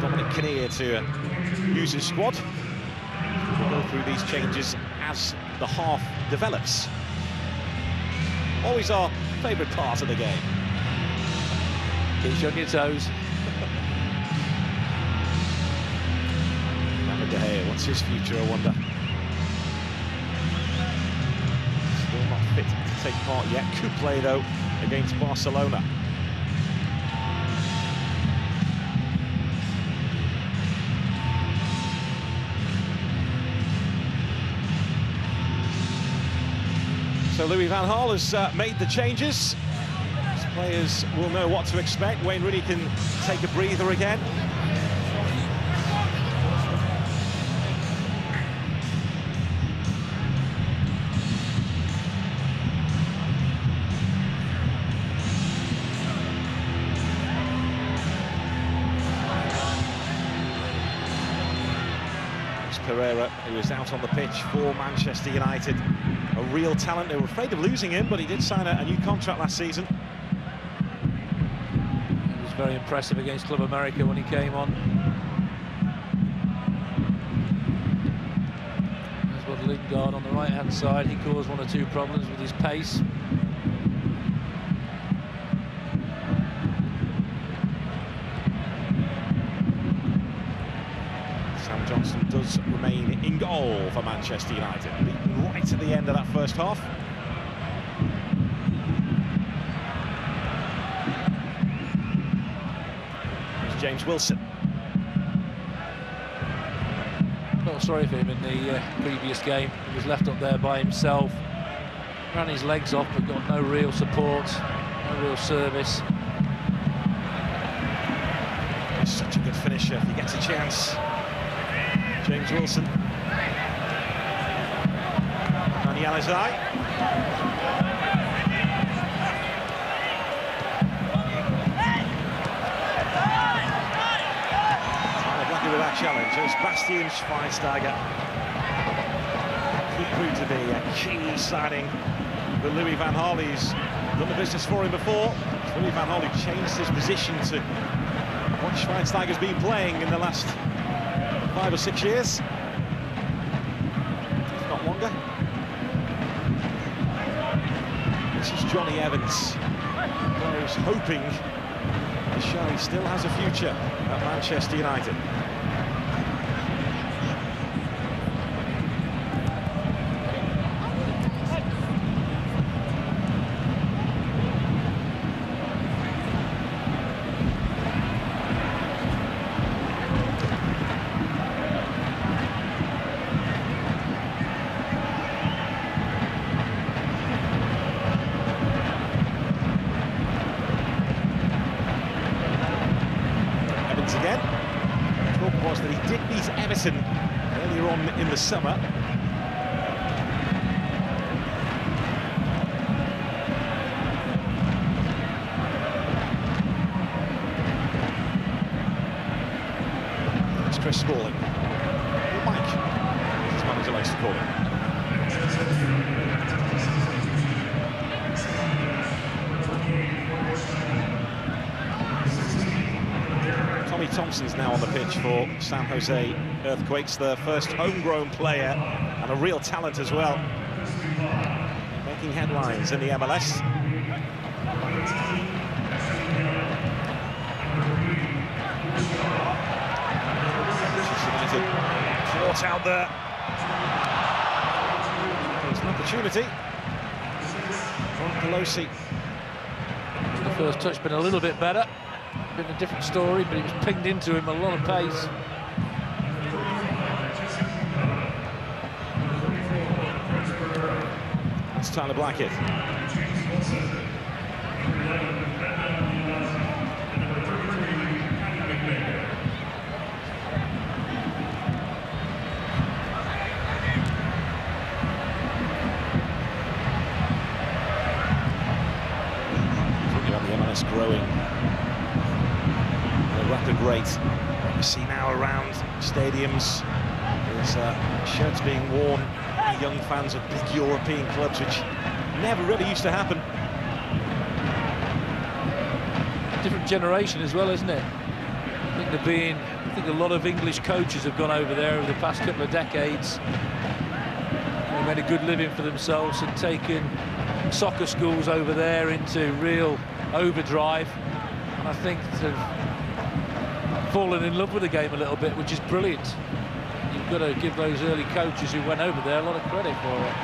Dominic Kinnear to use his squad. We'll go through these changes as the half develops. Always our favourite part of the game. Keep you on your toes. Depay, what's his future, I wonder? Still not fit to take part yet. Could play, though, against Barcelona. So Louis van Gaal has made the changes. His players will know what to expect. Wayne Rooney can take a breather again. Pereira, who is out on the pitch for Manchester United. A real talent. They were afraid of losing him, but he did sign a new contract last season. He was very impressive against Club America when he came on. There's what Lingard on the right-hand side. He caused 1 or 2 problems with his pace. Sam Johnston does remain in goal for Manchester United, right at the end of that first half. There's James Wilson. Felt sorry for him in the previous game. He was left up there by himself. Ran his legs off, but got no real support, no real service. He's such a good finisher if he gets a chance. James Wilson. And Yalizai. Lucky with that challenge. There's Bastian Schweinsteiger. Could prove to be a key signing for Louis van Gaal. He's done the business for him before. Louis van Gaal who changed his position to what Schweinsteiger's been playing in the last 5 or 6 years, if not longer. This is Johnny Evans. Who's hoping to show he still has a future at Manchester United. Again, the talk was that he did beat Everton earlier on in the summer. It's Chris Smalling, or Mike, as his manager likes to call him. Tommy Thompson's now on the pitch for San Jose Earthquakes, their first homegrown player and a real talent as well, making headlines in the MLS. United caught out there. There's an opportunity from Pelosi. The first touch been a little bit better. Been a different story, but it was pinged into him, a lot of pace. It's Tyler Blackett. Talking about the MLS growing rapid rate. You see now around stadiums, there's shirts being worn by young fans of big European clubs, which never really used to happen. Different generation as well, isn't it? I think a lot of English coaches have gone over there over the past couple of decades. They've made a good living for themselves and taken soccer schools over there into real overdrive. And I think they've fallen in love with the game a little bit, which is brilliant. You've got to give those early coaches who went over there a lot of credit for it.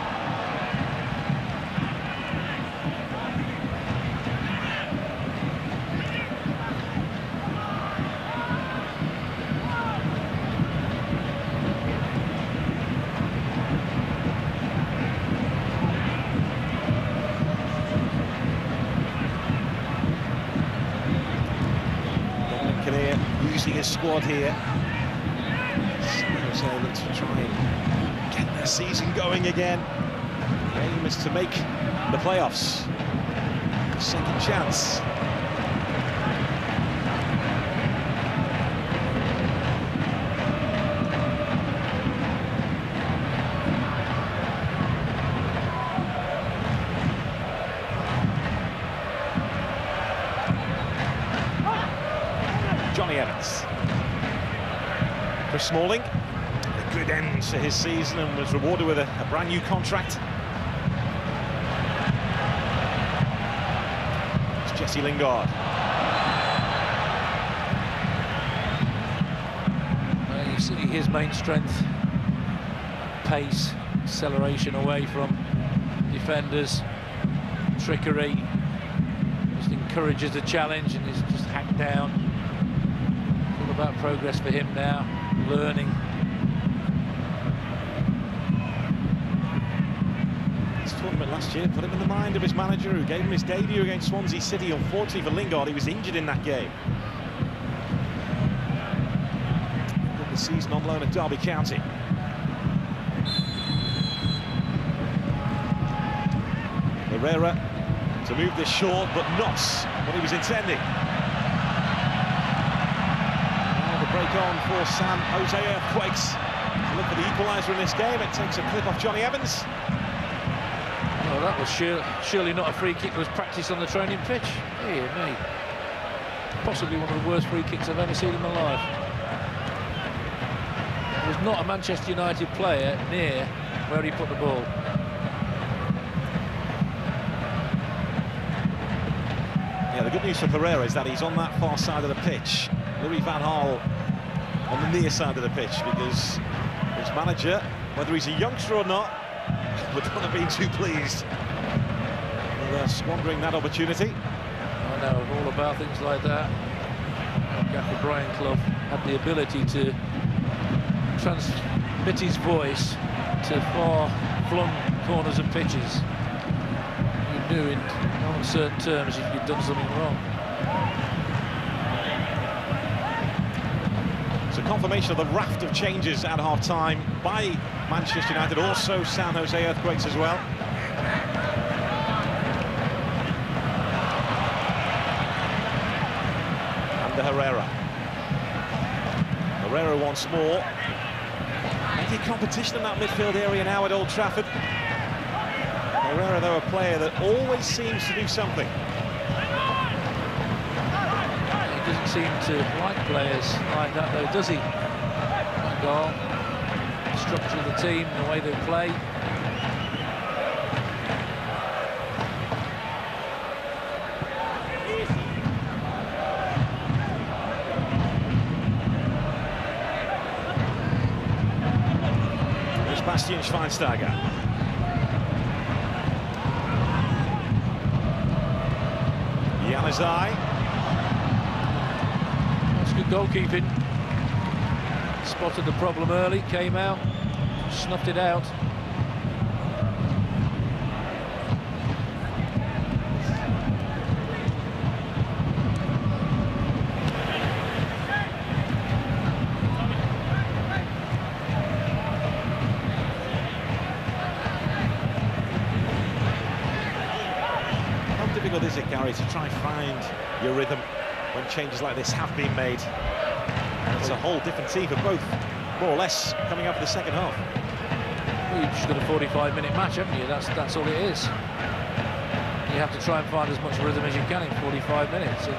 Using his squad here, San Jose look to try and get their season going again. The aim is to make the playoffs. Second chance. Johnny Evans. Chris Smalling, a good end to his season and was rewarded with a brand new contract. It's Jesse Lingard. You see his main strength, pace, acceleration away from defenders, trickery, just encourages the challenge and is just hacked down. About progress for him now, learning. This tournament last year put him in the mind of his manager, who gave him his debut against Swansea City. Unfortunately for Lingard, he was injured in that game. The season on loan at Derby County. Pereira to move this short, but not what he was intending. Break on for San Jose Earthquakes. Look for the equaliser in this game. It takes a clip off Johnny Evans. Well, that was surely not a free kick. It was practiced on the training pitch. Dear me. Possibly one of the worst free kicks I've ever seen in my life. There was not a Manchester United player near where he put the ball. Yeah, the good news for Pereira is that he's on that far side of the pitch. Louis van Gaal on the near side of the pitch, because his manager, whether he's a youngster or not, would not have been too pleased with squandering that opportunity. I know all about things like that. Gaffer Brian Clough had the ability to transmit his voice to far-flung corners and pitches. You knew in uncertain terms if you'd done something wrong. So confirmation of the raft of changes at half-time by Manchester United, also San Jose Earthquakes as well. And Pereira. Pereira once more. Plenty of competition in that midfield area now at Old Trafford. Pereira, though, a player that always seems to do something. He doesn't seem to like players like that, though, does he? Gaal, the structure of the team, the way they play. There's Bastian Schweinsteiger. Januzaj. That's good goalkeeping. Spotted the problem early, came out, snuffed it out. How difficult is it, Gary, to try and find your rhythm when changes like this have been made? And it's a whole different team for both, more or less, coming up for the second half. Well, you've just got a 45-minute match, haven't you? That's all it is. You have to try and find as much rhythm as you can in 45 minutes. And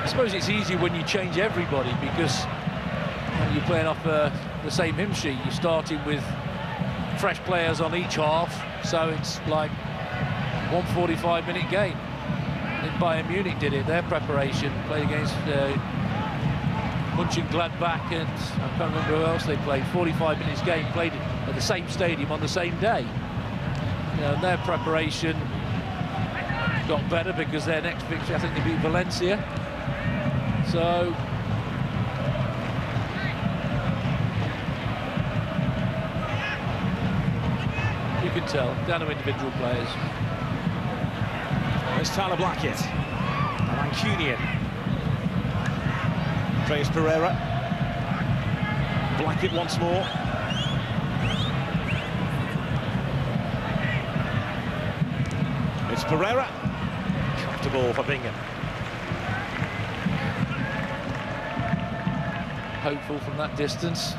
I suppose it's easy when you change everybody, because you're playing off the same hymn sheet. You're starting with fresh players on each half, so it's like one 45-minute game. I think Bayern Munich did it, their preparation, played against Mönchengladbach, and I can't remember who else they played. 45 minutes game, played at the same stadium on the same day. You know, their preparation got better because their next victory, I think they beat Valencia. So you can tell, down to individual players. There's Tyler Blackett, a Mancunian. Andreas Pereira. Blackett once more. It's Pereira. Comfortable for Bingham. Hopeful from that distance.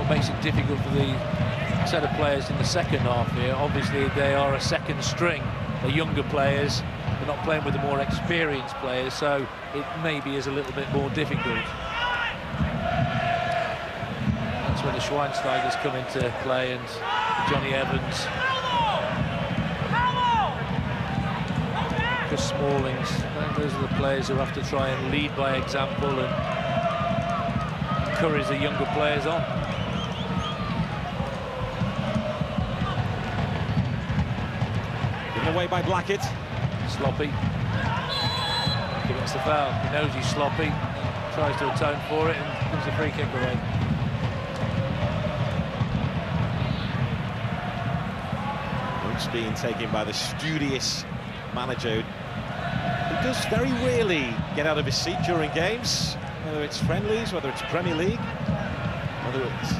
Makes it difficult for the set of players in the second half here. Obviously they are a second string, the younger players. They're not playing with the more experienced players, so it maybe is a little bit more difficult. That's where the Schweinsteigers come into play, and Johnny Evans, Chris Smallings. Those are the players who have to try and lead by example and encourage the younger players on. Away by Blackett. Sloppy. Against the foul. He knows he's sloppy. Tries to atone for it and gives the free kick away. It's being taken by the studious manager, who does very rarely get out of his seat during games, whether it's friendlies, whether it's Premier League, whether it's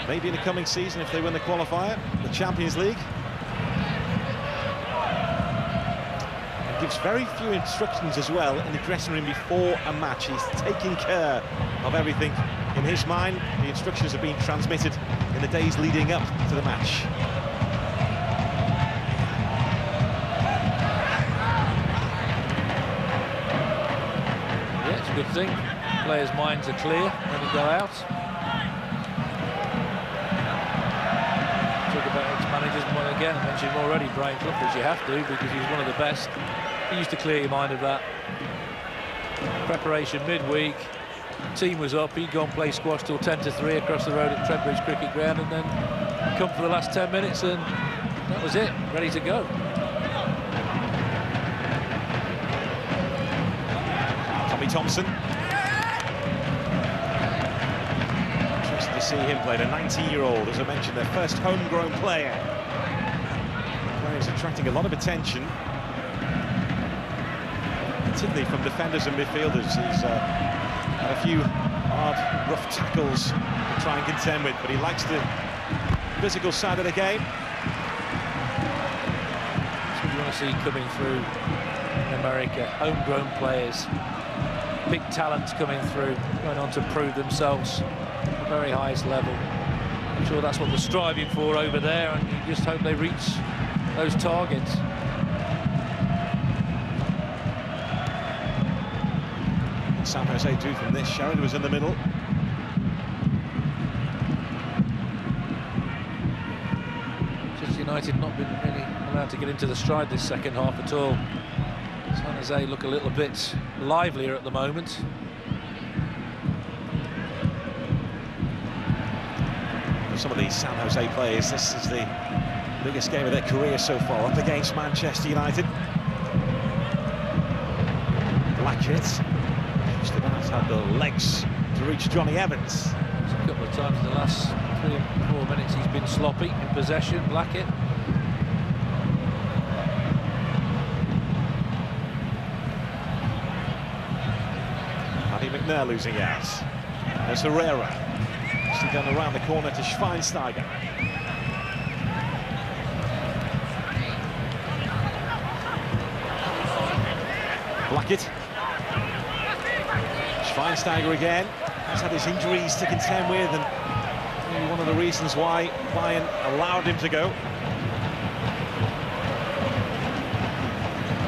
maybe in the coming season if they win the qualifier, the Champions League. gives very few instructions as well in the dressing room before a match. He's taking care of everything in his mind. The instructions have been transmitted in the days leading up to the match. Yeah, it's a good thing. Players' minds are clear when they go out. Talk about ex-managers, and again, I mentioned him already, Brian Clough, as you have to, because he's one of the best. He used to clear your mind of that. Preparation midweek, team was up, he'd go and play squash till 10 to 3 across the road at Treadbridge Cricket Ground, and then come for the last 10 minutes, and that was it, ready to go. Tommy Thompson. Interesting to see him play, the 19-year-old, as I mentioned, their first homegrown player. The player's attracting a lot of attention, particularly from defenders and midfielders. He's had a few hard, rough tackles to try and contend with, but he likes the physical side of the game. That's what you want to see coming through in America. Homegrown players, big talents coming through, going on to prove themselves at the very highest level. I'm sure that's what they're striving for over there, and you just hope they reach those targets. San Jose drew from this. Sheridan was in the middle. Manchester United not been really allowed to get into the stride this second half at all. San Jose look a little bit livelier at the moment. For some of these San Jose players, this is the biggest game of their career so far, up against Manchester United. Blackett just about had the legs to reach Johnny Evans. A couple of times in the last 3 or 4 minutes he's been sloppy in possession, Blackett. Paddy McNair losing out. There's Pereira. Still going around the corner to Schweinsteiger. Blackett. Schweinsteiger again. He's had his injuries to contend with, and maybe one of the reasons why Bayern allowed him to go.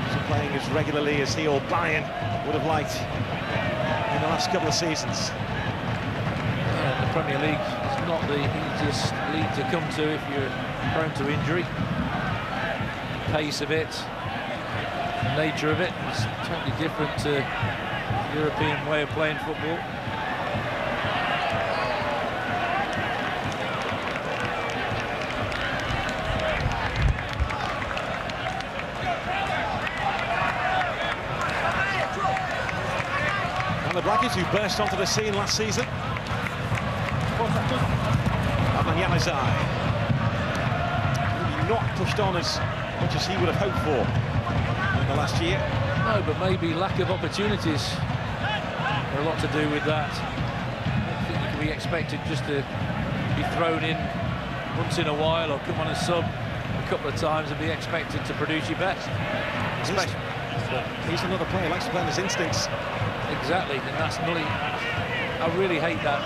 He's playing as regularly as he or Bayern would have liked in the last couple of seasons. Yeah, the Premier League is not the easiest league to come to if you're prone to injury. The pace of it, the nature of it is totally different to the European way of playing football. And the Blackies, who burst onto the scene last season. Yanazai. Maybe not pushed on as much as he would have hoped for in the last year. No, but maybe lack of opportunities are a lot to do with that. I think you can be expected just to be thrown in once in a while or come on a sub a couple of times and be expected to produce your best. He's another player who likes to play on his instincts. Exactly, and that's I really hate that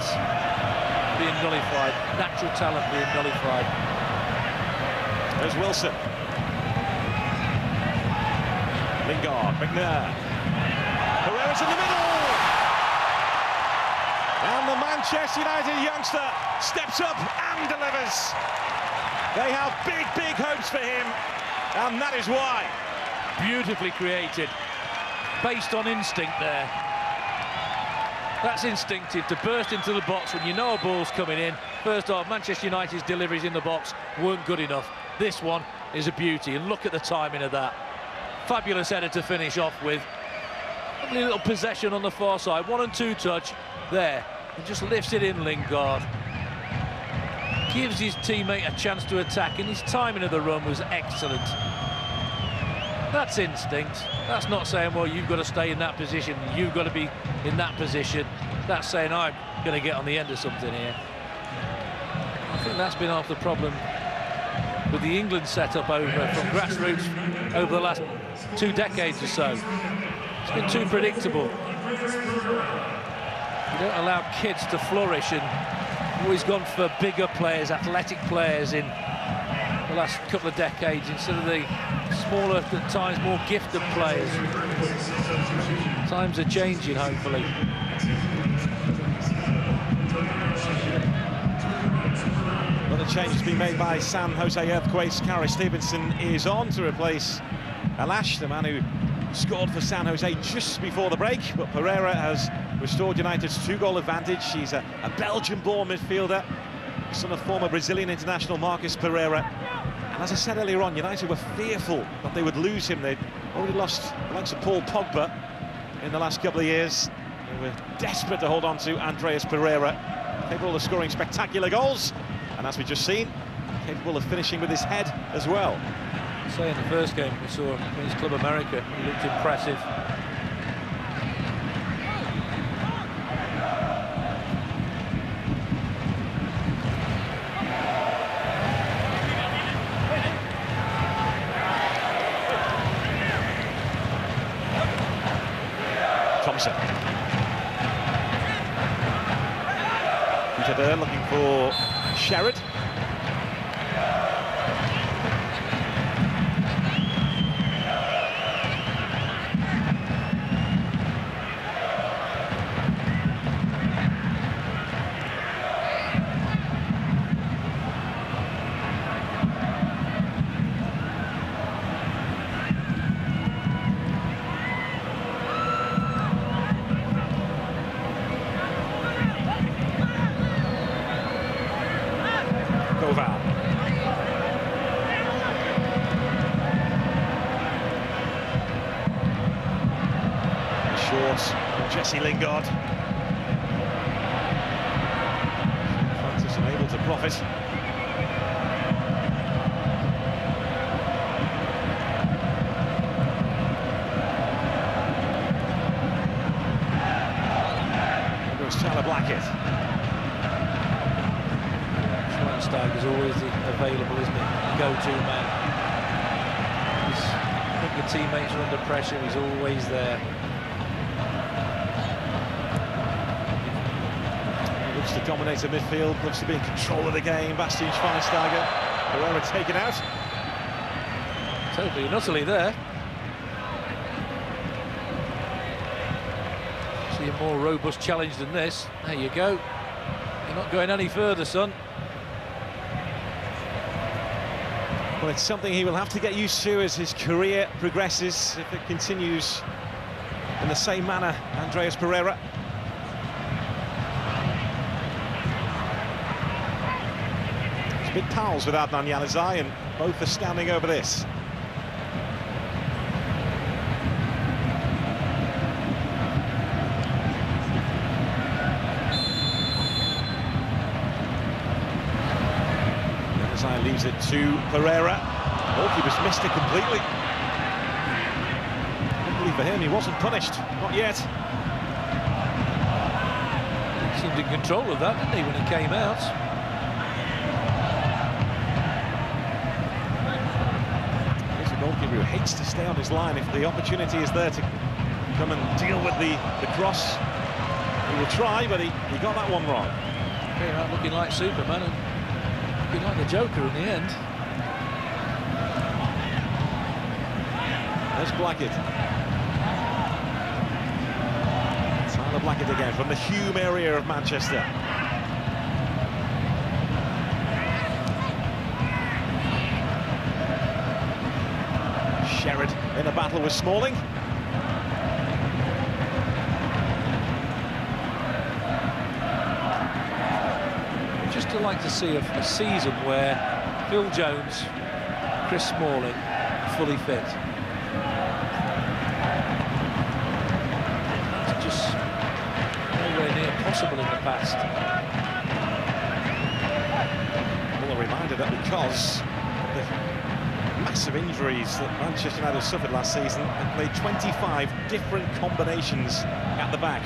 being nullified, natural talent being nullified. There's Wilson. Lingard, McNair. Pereira's in the middle! And the Manchester United youngster steps up and delivers. They have big, big hopes for him, and that is why. Beautifully created, based on instinct there. That's instinctive, to burst into the box when you know a ball's coming in. First off, Manchester United's deliveries in the box weren't good enough. This one is a beauty, and look at the timing of that. Fabulous header to finish off with. Lovely little possession on the far side, 1 and 2 touch there, and just lifts it in, Lingard. Gives his teammate a chance to attack, and his timing of the run was excellent. That's instinct. That's not saying, well, you've got to stay in that position, you've got to be in that position. That's saying, I'm going to get on the end of something here. I think that's been half the problem with the England setup from grassroots over the last 2 decades or so. It's been too predictable. You don't allow kids to flourish, and always gone for bigger players, athletic players in the last couple of decades instead of the smaller, at times more gifted players. Times are changing, hopefully. Well, the change has been made by San Jose Earthquakes. Kara Stevenson is on to replace Alash, the man who scored for San Jose just before the break, but Pereira has restored United's 2-goal advantage. She's a Belgian-born midfielder, son of former Brazilian international Marcus Pereira. And as I said earlier on, United were fearful that they would lose him. They'd already lost the likes of Paul Pogba in the last couple of years. They were desperate to hold on to Andreas Pereira, capable of scoring spectacular goals, and as we've just seen, capable of finishing with his head as well. Say in the first game we saw him in his Club America, he looked impressive. Thompson. Peter Byrne looking for Sherrod. Jesse Lingard. Francis unable to profit. There goes Tyler Blackett. Schweinsteiger's always available, isn't he? Go-to man. When your teammates are under pressure, he's always there. Looks to dominate the midfield, looks to be in control of the game. Bastian Schweinsteiger, Pereira taken out. Totally and utterly there. See a more robust challenge than this. There you go. You're not going any further, son. Well, it's something he will have to get used to as his career progresses, if it continues in the same manner. Andreas Pereira. Big pals with Adnan Januzaj, and both are standing over this. Januzaj leaves it to Pereira. Goalkeeper's missed it completely. Luckily for him, he wasn't punished. Not yet. He seemed in control of that, didn't he, when he came out? Goalkeeper who hates to stay on his line. If the opportunity is there to come and deal with the cross, he will try, but he got that one wrong. Came out looking like Superman and looking like the Joker in the end. There's Blackett. Tyler Blackett again from the Hume area of Manchester. Sherrod in a battle with Smalling. Just to like to see a season where Phil Jones, Chris Smalling are fully fit. It's just nowhere near possible in the past. Well, a reminder that because of the massive injuries that Manchester United suffered last season, they played 25 different combinations at the back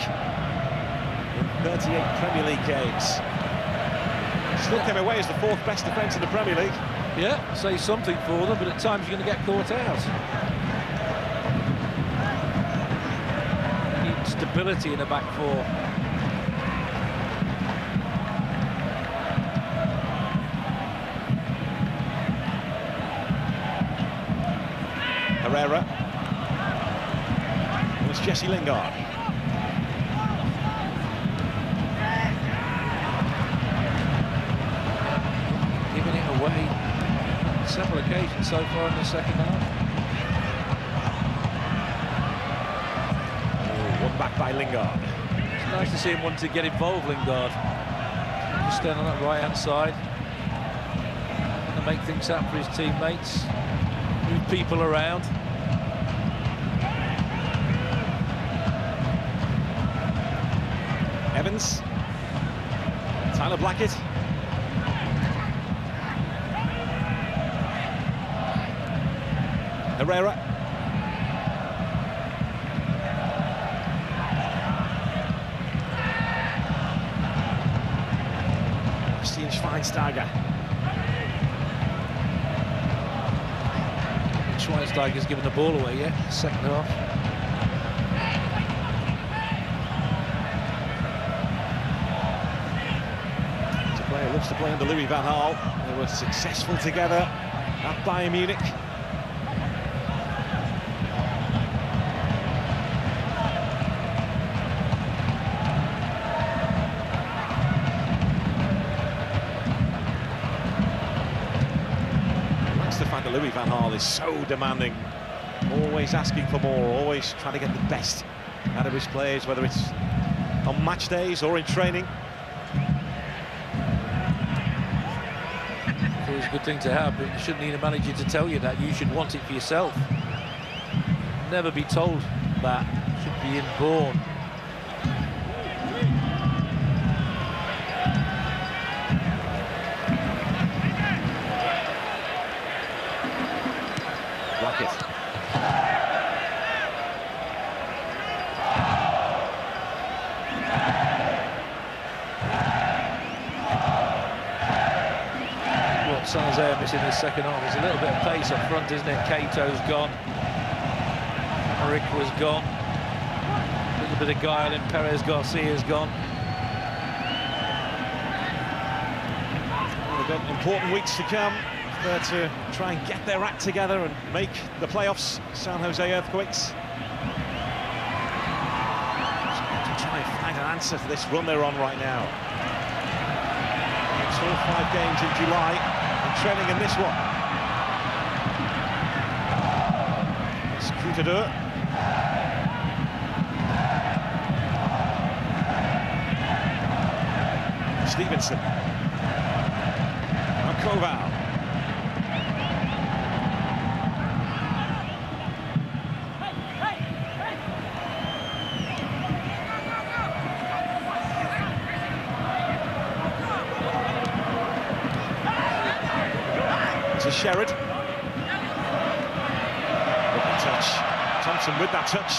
in 38 Premier League games. Still came away as the 4th best defence in the Premier League. Yeah, say something for them, but at times you're going to get caught out. stability in the back four. Pereira. It was Jesse Lingard. Giving it away on several occasions so far in the second half. Oh, one back by Lingard. It's nice to see him want to get involved, Lingard. Just stand on that right-hand side and make things happen for his teammates. Move people around. Evans. Tyler Blackett. Pereira. Christian Schweinsteiger. Schweinsteiger's given the ball away, yeah, second half. Player loves to play under Louis van Gaal. They were successful together at Bayern Munich. That's the fact that Louis van Gaal is so demanding, always asking for more, always trying to get the best out of his players, whether it's on match days or in training. It's a good thing to have, but you shouldn't need a manager to tell you that. You should want it for yourself. Never be told that. It should be inborn. Blackett. Sanzeo missing this second half. There's a little bit of pace up front, isn't it? Cato's gone. Rick was gone. A little bit of guile in Perez Garcia's gone. Well, they've got important weeks to come there to try and get their act together and make the playoffs. San Jose Earthquakes. To try and find an answer to this run they're on right now. It's all 5 games in July. Training in this one. It's Coutadeur. Stevenson. And Koval. To Sherrod. Good touch. Thompson with that touch.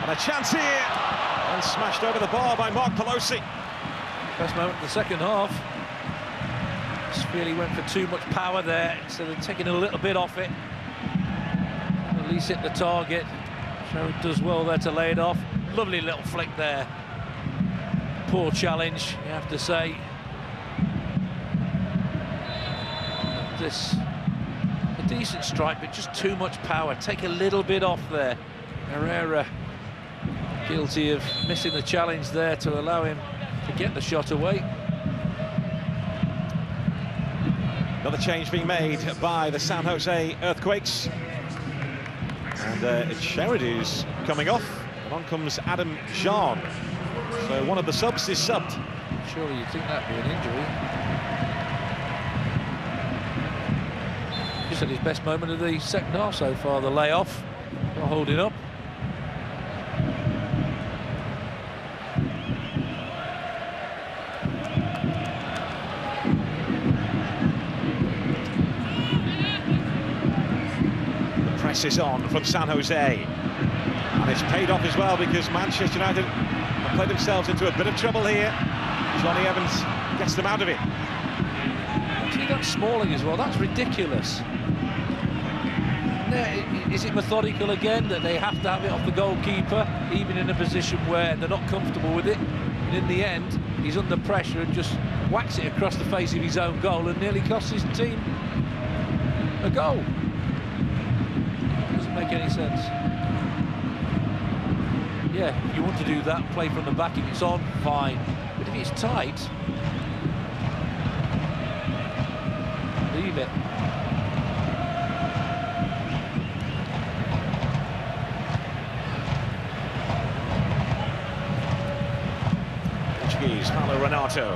And a chance here. And smashed over the bar by Mark Pelosi. Best moment of the second half. Just really went for too much power there instead of taking a little bit off it. At least hit the target. Sherrod does well there to lay it off. Lovely little flick there. Poor challenge, you have to say. This a decent strike, but just too much power. Take a little bit off there. Pereira guilty of missing the challenge there to allow him to get the shot away. Another change being made by the San Jose Earthquakes. And Sherrod is coming off. And on comes Adam Jean. So one of the subs is subbed. Surely you'd think that'd be an injury. Just had his best moment of the second half so far, the layoff, not holding up. The press is on from San Jose. And it's paid off as well because Manchester United have played themselves into a bit of trouble here. Johnny Evans gets them out of it. See that Smalling as well, that's ridiculous. Is it methodical again that they have to have it off the goalkeeper, even in a position where they're not comfortable with it? And in the end, he's under pressure and just whacks it across the face of his own goal and nearly costs his team a goal. Doesn't make any sense. Yeah, if you want to do that, play from the back. If it's on, fine. But if it's tight, leave it. Portuguese, Paulo Renato.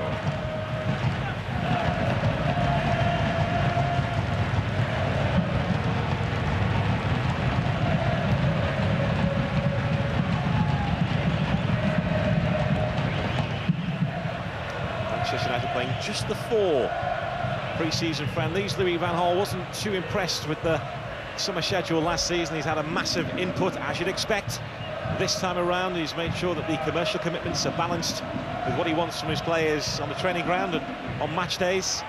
Manchester United playing just the 4 pre-season friendlies. Louis van Gaal wasn't too impressed with the summer schedule last season. He's had a massive input, as you'd expect. This time around, he's made sure that the commercial commitments are balanced with what he wants from his players on the training ground and on match days.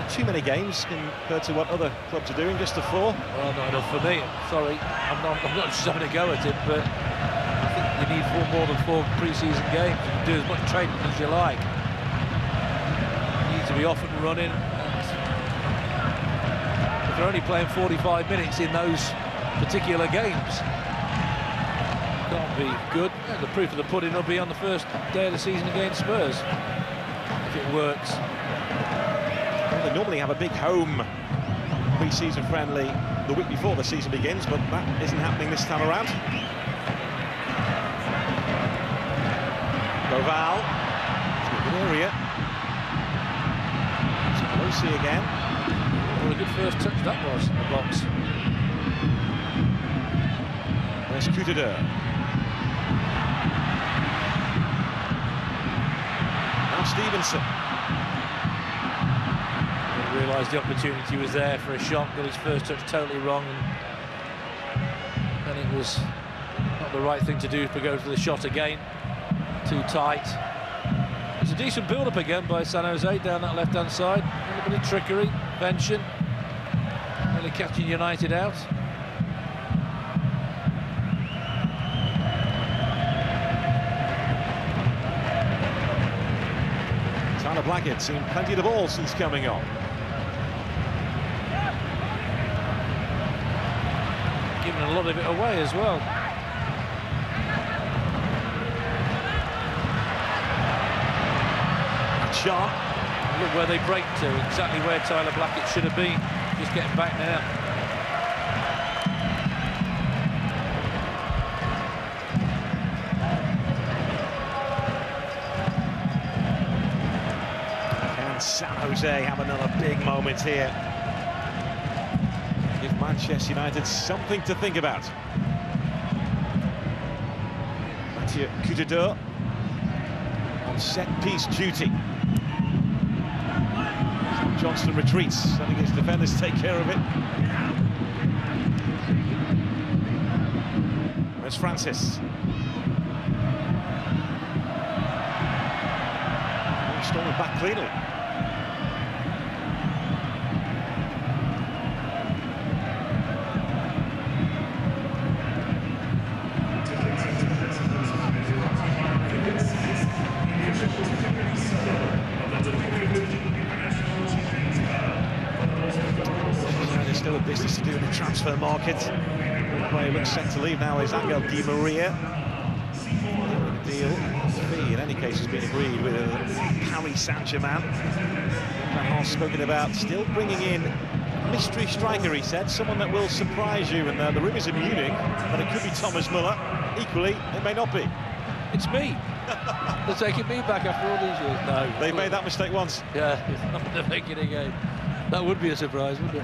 Too many games compared to what other clubs are doing, just the 4. Well, not enough for me. Sorry, I'm not just having a go at it, but I think you need more than 4 pre-season games. You can do as much training as you like. You need to be off and running. And if they're only playing 45 minutes in those particular games, can't be good. The proof of the pudding will be on the first day of the season against Spurs, if it works. Well, they normally have a big home pre-season friendly the week before the season begins, but that isn't happening this time around. Gaal, it's a good area. It's Pelosi again. What a good first touch that was in the box. There's Kudede. Now Stevenson. He realised the opportunity was there for a shot, got his first touch totally wrong, and it was not the right thing to do to go for the shot again. Too tight. It's a decent build-up again by San Jose down that left-hand side. A little bit of trickery, invention, really catching United out. Blackett's seen plenty of the ball since coming on. Giving a lot of it away as well. Sharp. Look where they break to, exactly where Tyler Blackett should have been. Just getting back now. San Jose have another big moment here. Give Manchester United something to think about. Mathieu Kudede on set-piece duty. Johnston retreats, letting his defenders take care of it. There's Francis. Storming back cleanly. There's still a business to do in the transfer market. The player looks set to leave now is Angel Di Maria. The deal fee in any case has been agreed with Paris Saint-Germain. Van Gaal's spoken about still bringing in a mystery striker, he said, someone that will surprise you, and the rumours in Munich that it could be Thomas Muller. Equally, it may not be. It's me. They're taking me back after all these years. No. They've made that mistake once. Yeah, it's not going to make it again. That would be a surprise, wouldn't it?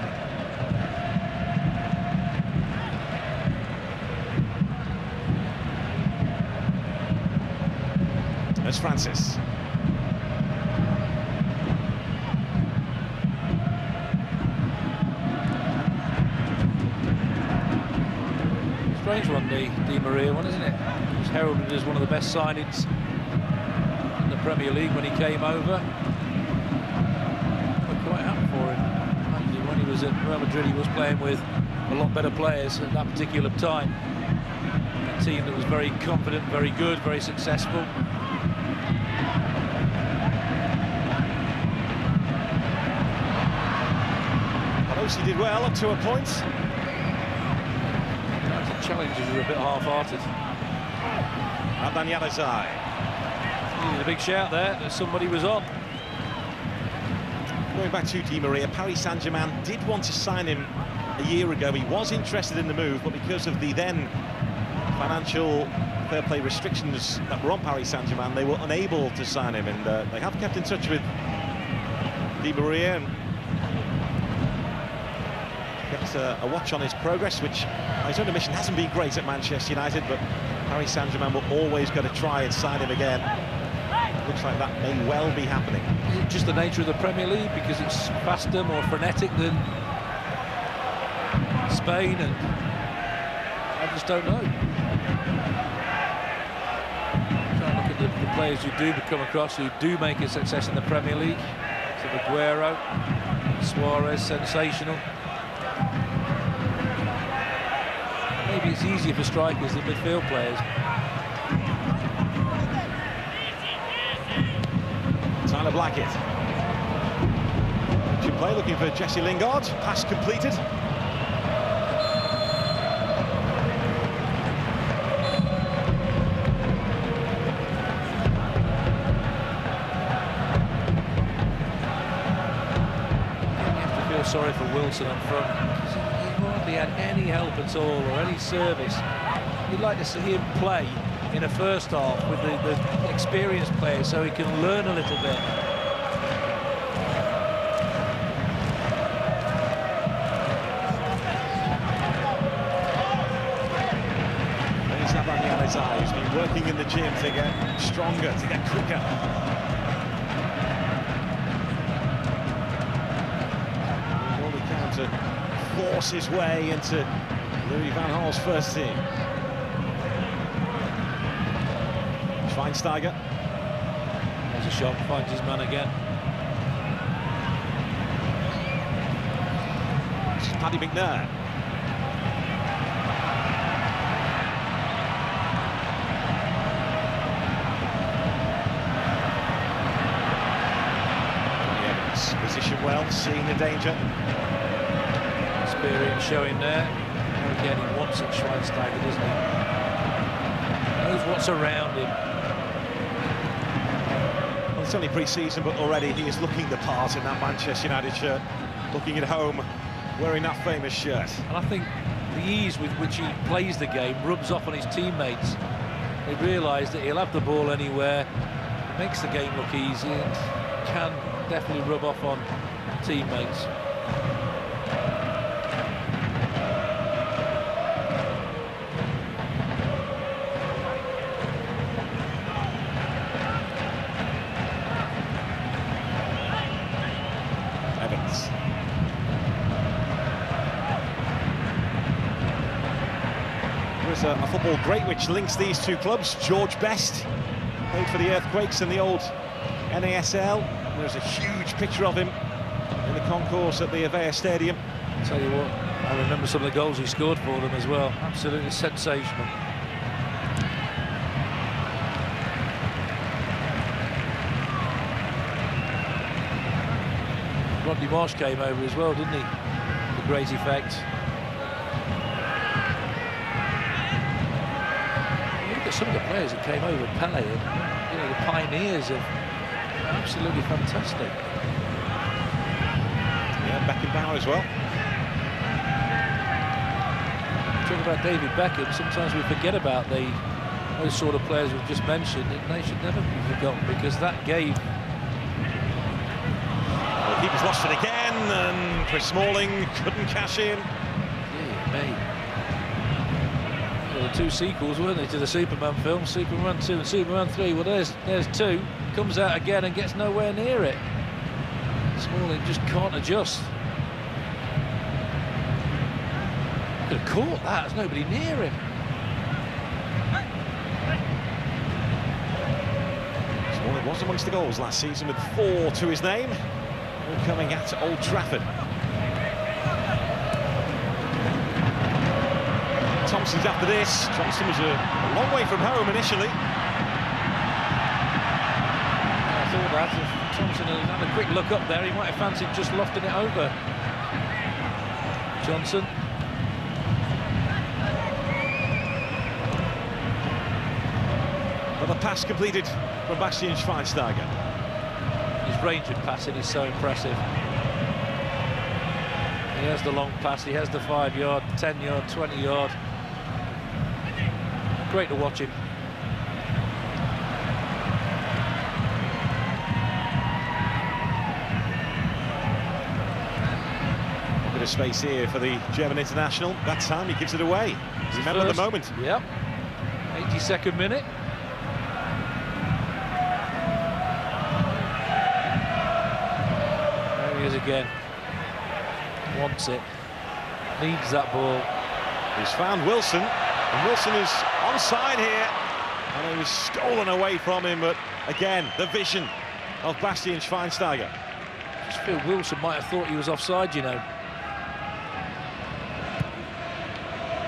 There's Francis. Strange one, the Di Maria one, isn't it? He was heralded as one of the best signings in the Premier League when he came over. We're quite happy for him. Actually, when he was at Real Madrid, he was playing with a lot better players at that particular time. A team that was very confident, very good, very successful. He did well up to a point. The challenges were a bit half-hearted. Adnan Januzaj. Needed a big shout there that somebody was on. Going back to Di Maria, Paris Saint-Germain did want to sign him a year ago. He was interested in the move, but because of the then financial fair play restrictions that were on Paris Saint-Germain, they were unable to sign him, and they have kept in touch with Di Maria and kept a watch on his progress, which by his own admission hasn't been great at Manchester United, but Paris Saint-Germain were always going to try and sign him again. Looks like that may well be happening. Is it just the nature of the Premier League, because it's faster, more frenetic than Spain, and I just don't know. Try and look at the players who do come across, who do make a success in the Premier League. So Aguero, Suarez, sensational. Maybe it's easier for strikers than midfield players. Tyler Blackett. Should play, looking for Jesse Lingard. Pass completed. You have to feel sorry for Wilson up front. He hardly had any help at all, or any service. You'd like to see him play in a first half with the experienced players, so he can learn a little bit. There's Adnan Januzaj, who's been working in the gym to get stronger, to get quicker. Doing all he can to force his way into Louis van Gaal's first team. Schweinsteiger. There's a shot, finds his man again. This is Paddy McNair. Johnny Evans, position well, seeing the danger. Experience showing there. Again, he wants it, Schweinsteiger, doesn't he? Knows what's around him. It's only pre-season, but already he is looking the part in that Manchester United shirt, looking at home, wearing that famous shirt. And I think the ease with which he plays the game rubs off on his teammates. They realise that he'll have the ball anywhere. It makes the game look easy and can definitely rub off on teammates. A football great which links these two clubs. George Best played for the Earthquakes in the old NASL. There's a huge picture of him in the concourse at the Avea Stadium. I'll tell you what, I remember some of the goals he scored for them as well. Absolutely sensational. Rodney Marsh came over as well, didn't he? The great effect. Some of the players that came over, Pele, and, you know, the pioneers of absolutely fantastic. Yeah, Beckenbauer as well. Talking about David Beckham, sometimes we forget about those sort of players we've just mentioned, and they should never be forgotten, because that gave. Well, the keeper's lost it again, and Chris Smalling couldn't cash in. Yeah, mate. The two sequels, weren't they, to the Superman film, Superman 2 and Superman 3. Well, there's 2, comes out again and gets nowhere near it. Smalling just can't adjust. Could have caught that, there's nobody near him. Smalling was amongst the goals last season with 4 to his name, all coming at Old Trafford. Thompson's after this. Thompson was a long way from home initially. I thought that if Thompson had had a quick look up there, he might have fancied just lofting it over Johnson. But the pass completed from Bastian Schweinsteiger. His range of passing is so impressive. He has the long pass, he has the 5-yard, 10-yard, 20-yard. Great to watch him. A bit of space here for the German international. That time he gives it away. Remember the moment. Yep. 82nd minute. There he is again. Wants it. Needs that ball. He's found Wilson. And Wilson is onside here. And he was stolen away from him. But again, the vision of Bastian Schweinsteiger. I just feel Wilson might have thought he was offside, you know.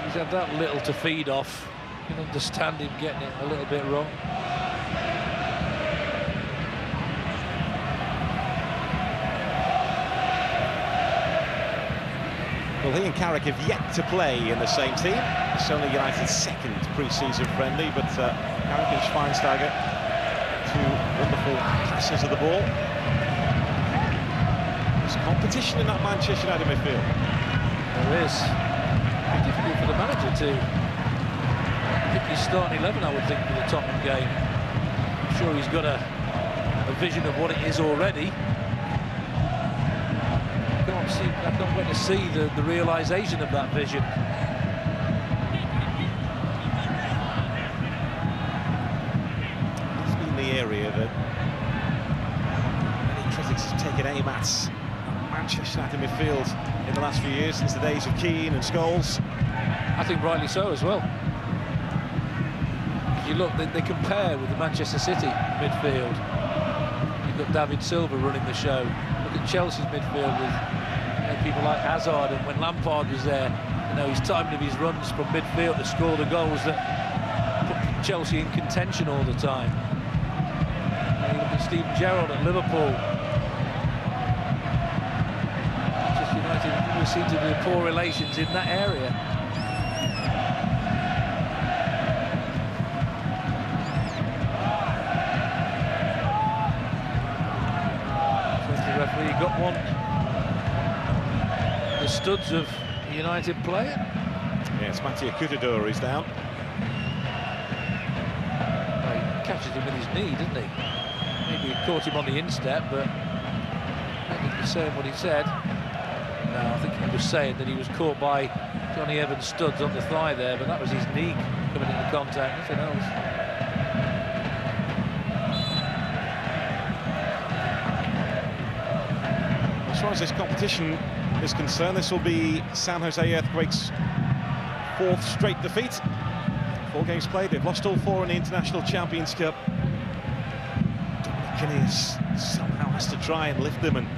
He's had that little to feed off. You can understand him getting it a little bit wrong. Well, he and Carrick have yet to play in the same team. It's only United's second pre-season friendly, but Carrick and Schweinsteiger, two wonderful passers of the ball. There's competition in that Manchester United midfield. There is. It'd be difficult for the manager to pick his starting 11, I would think, for the Tottenham game. I'm sure he's got a vision of what it is already. I can't wait to see the realisation of that vision. It's been the area that many critics have taken aim at Manchester United midfield in the last few years, since the days of Keane and Scholes. I think rightly so as well. If you look, they compare with the Manchester City midfield. You've got David Silva running the show. Look at Chelsea's midfield with people like Hazard, and when Lampard was there, you know, his timing of his runs from midfield to score the goals that put Chelsea in contention all the time. And you look at Steven Gerrard at Liverpool. Manchester United always seem to be poor relations in that area. The referee got one. The studs of United player. Yes, Mattia Kutador is down. Well, he catches him with his knee, doesn't he? Maybe he caught him on the instep, but I think he was saying what he said. No, I think he was saying that he was caught by Johnny Evans' studs on the thigh there, but that was his knee coming into contact, nothing else. As far as this competition is concerned, this will be San Jose Earthquakes' 4th straight defeat. 4 games played, they've lost all 4 in the International Champions Cup. Dominic somehow has to try and lift them and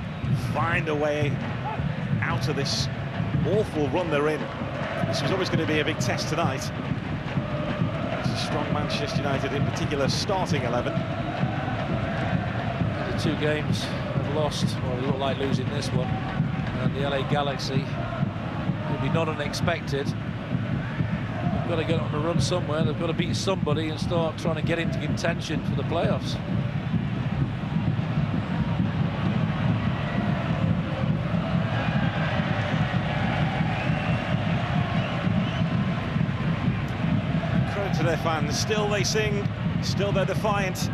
find a way out of this awful run they're in. This was always going to be a big test tonight. It's a strong Manchester United, in particular, starting 11. The 2 games have lost, well, they look like losing this one. And the LA Galaxy will be not unexpected. They've got to get on the run somewhere. They've got to beat somebody and start trying to get into contention for the playoffs. Credit to their fans. Still they sing, still they're defiant.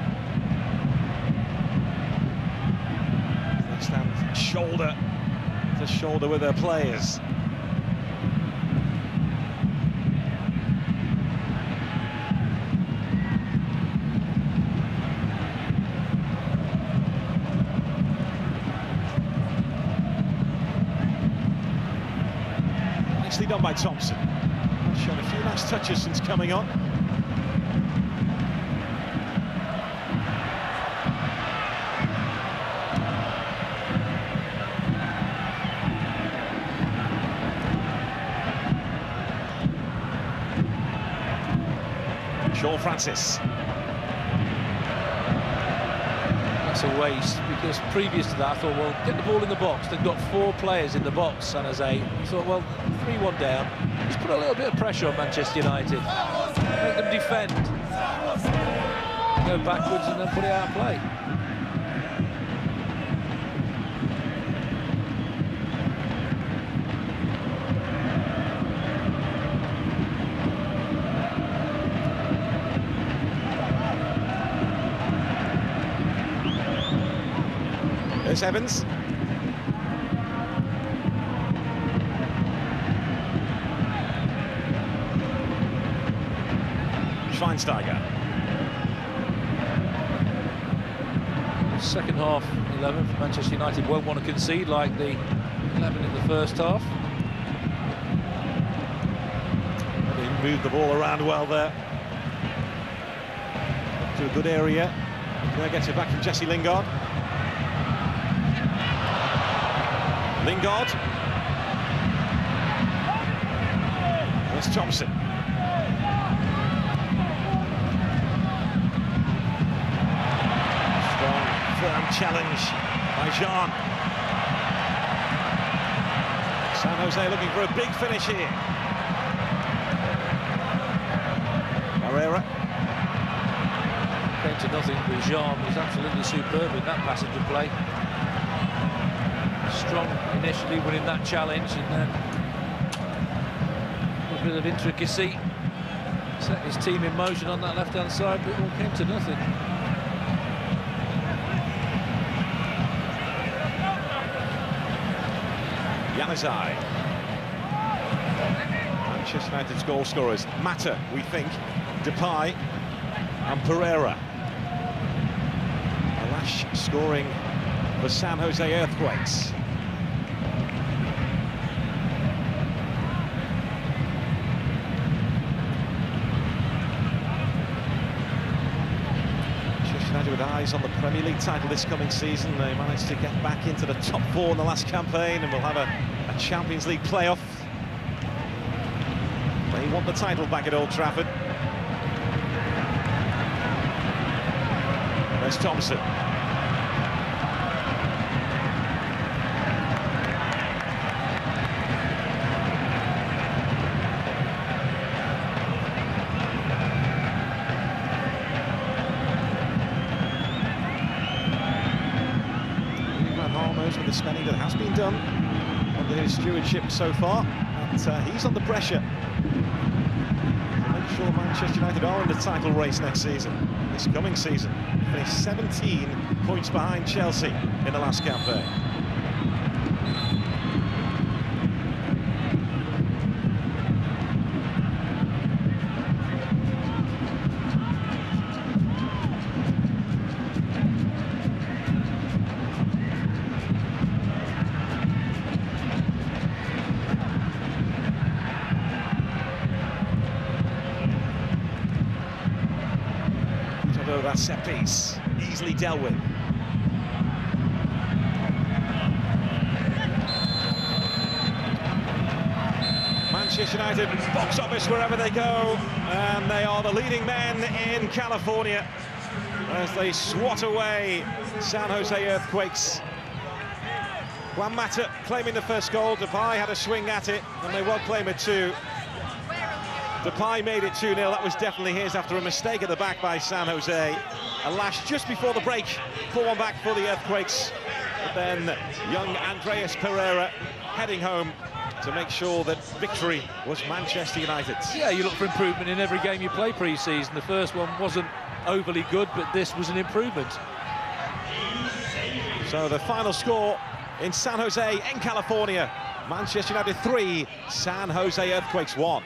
They stand shoulder to shoulder with their players. Nicely done by Thompson. Shown a few nice touches since coming on. Sean Francis. That's a waste, because previous to that I thought, well, get the ball in the box. They've got 4 players in the box, San Jose. I thought, well, 3-1 down. Let's put a little bit of pressure on Manchester United. Make them defend. Go backwards and then put it out of play. There's Evans. Schweinsteiger. Second half 11 for Manchester United won't want to concede like the 11 in the first half. They moved the ball around well there. To a good area. There gets it back from Jesse Lingard. Lingard. There's Thompson. Strong, firm challenge by Jean. San Jose looking for a big finish here. Pereira. Came to nothing, but Jean was absolutely superb in that passage of play. Strong initially, winning that challenge, and then a bit of intricacy. Set his team in motion on that left-hand side, but it all came to nothing. Januzaj. Manchester United's goal scorers Mata, we think, Depay and Pereira. Alash scoring for San Jose Earthquakes. With eyes on the Premier League title this coming season, they managed to get back into the top 4 in the last campaign, and will have a Champions League playoff. They want the title back at Old Trafford. There's Thompson. With the spending that has been done under his stewardship so far, and he's under pressure to make sure Manchester United are in the title race next season, this coming season. Finished 17 points behind Chelsea in the last campaign. That set piece easily dealt with. Manchester United box office wherever they go, and they are the leading men in California as they swat away San Jose Earthquakes. Juan Mata claiming the first goal. Depay had a swing at it, and they will claim it too. Depay made it 2-0. That was definitely his after a mistake at the back by San Jose. A lash just before the break. 4-1 back for the Earthquakes. But then young Andreas Pereira heading home to make sure that victory was Manchester United's. Yeah, you look for improvement in every game you play pre-season. The first one wasn't overly good, but this was an improvement. So the final score in San Jose in California. Manchester United 3, San Jose Earthquakes 1.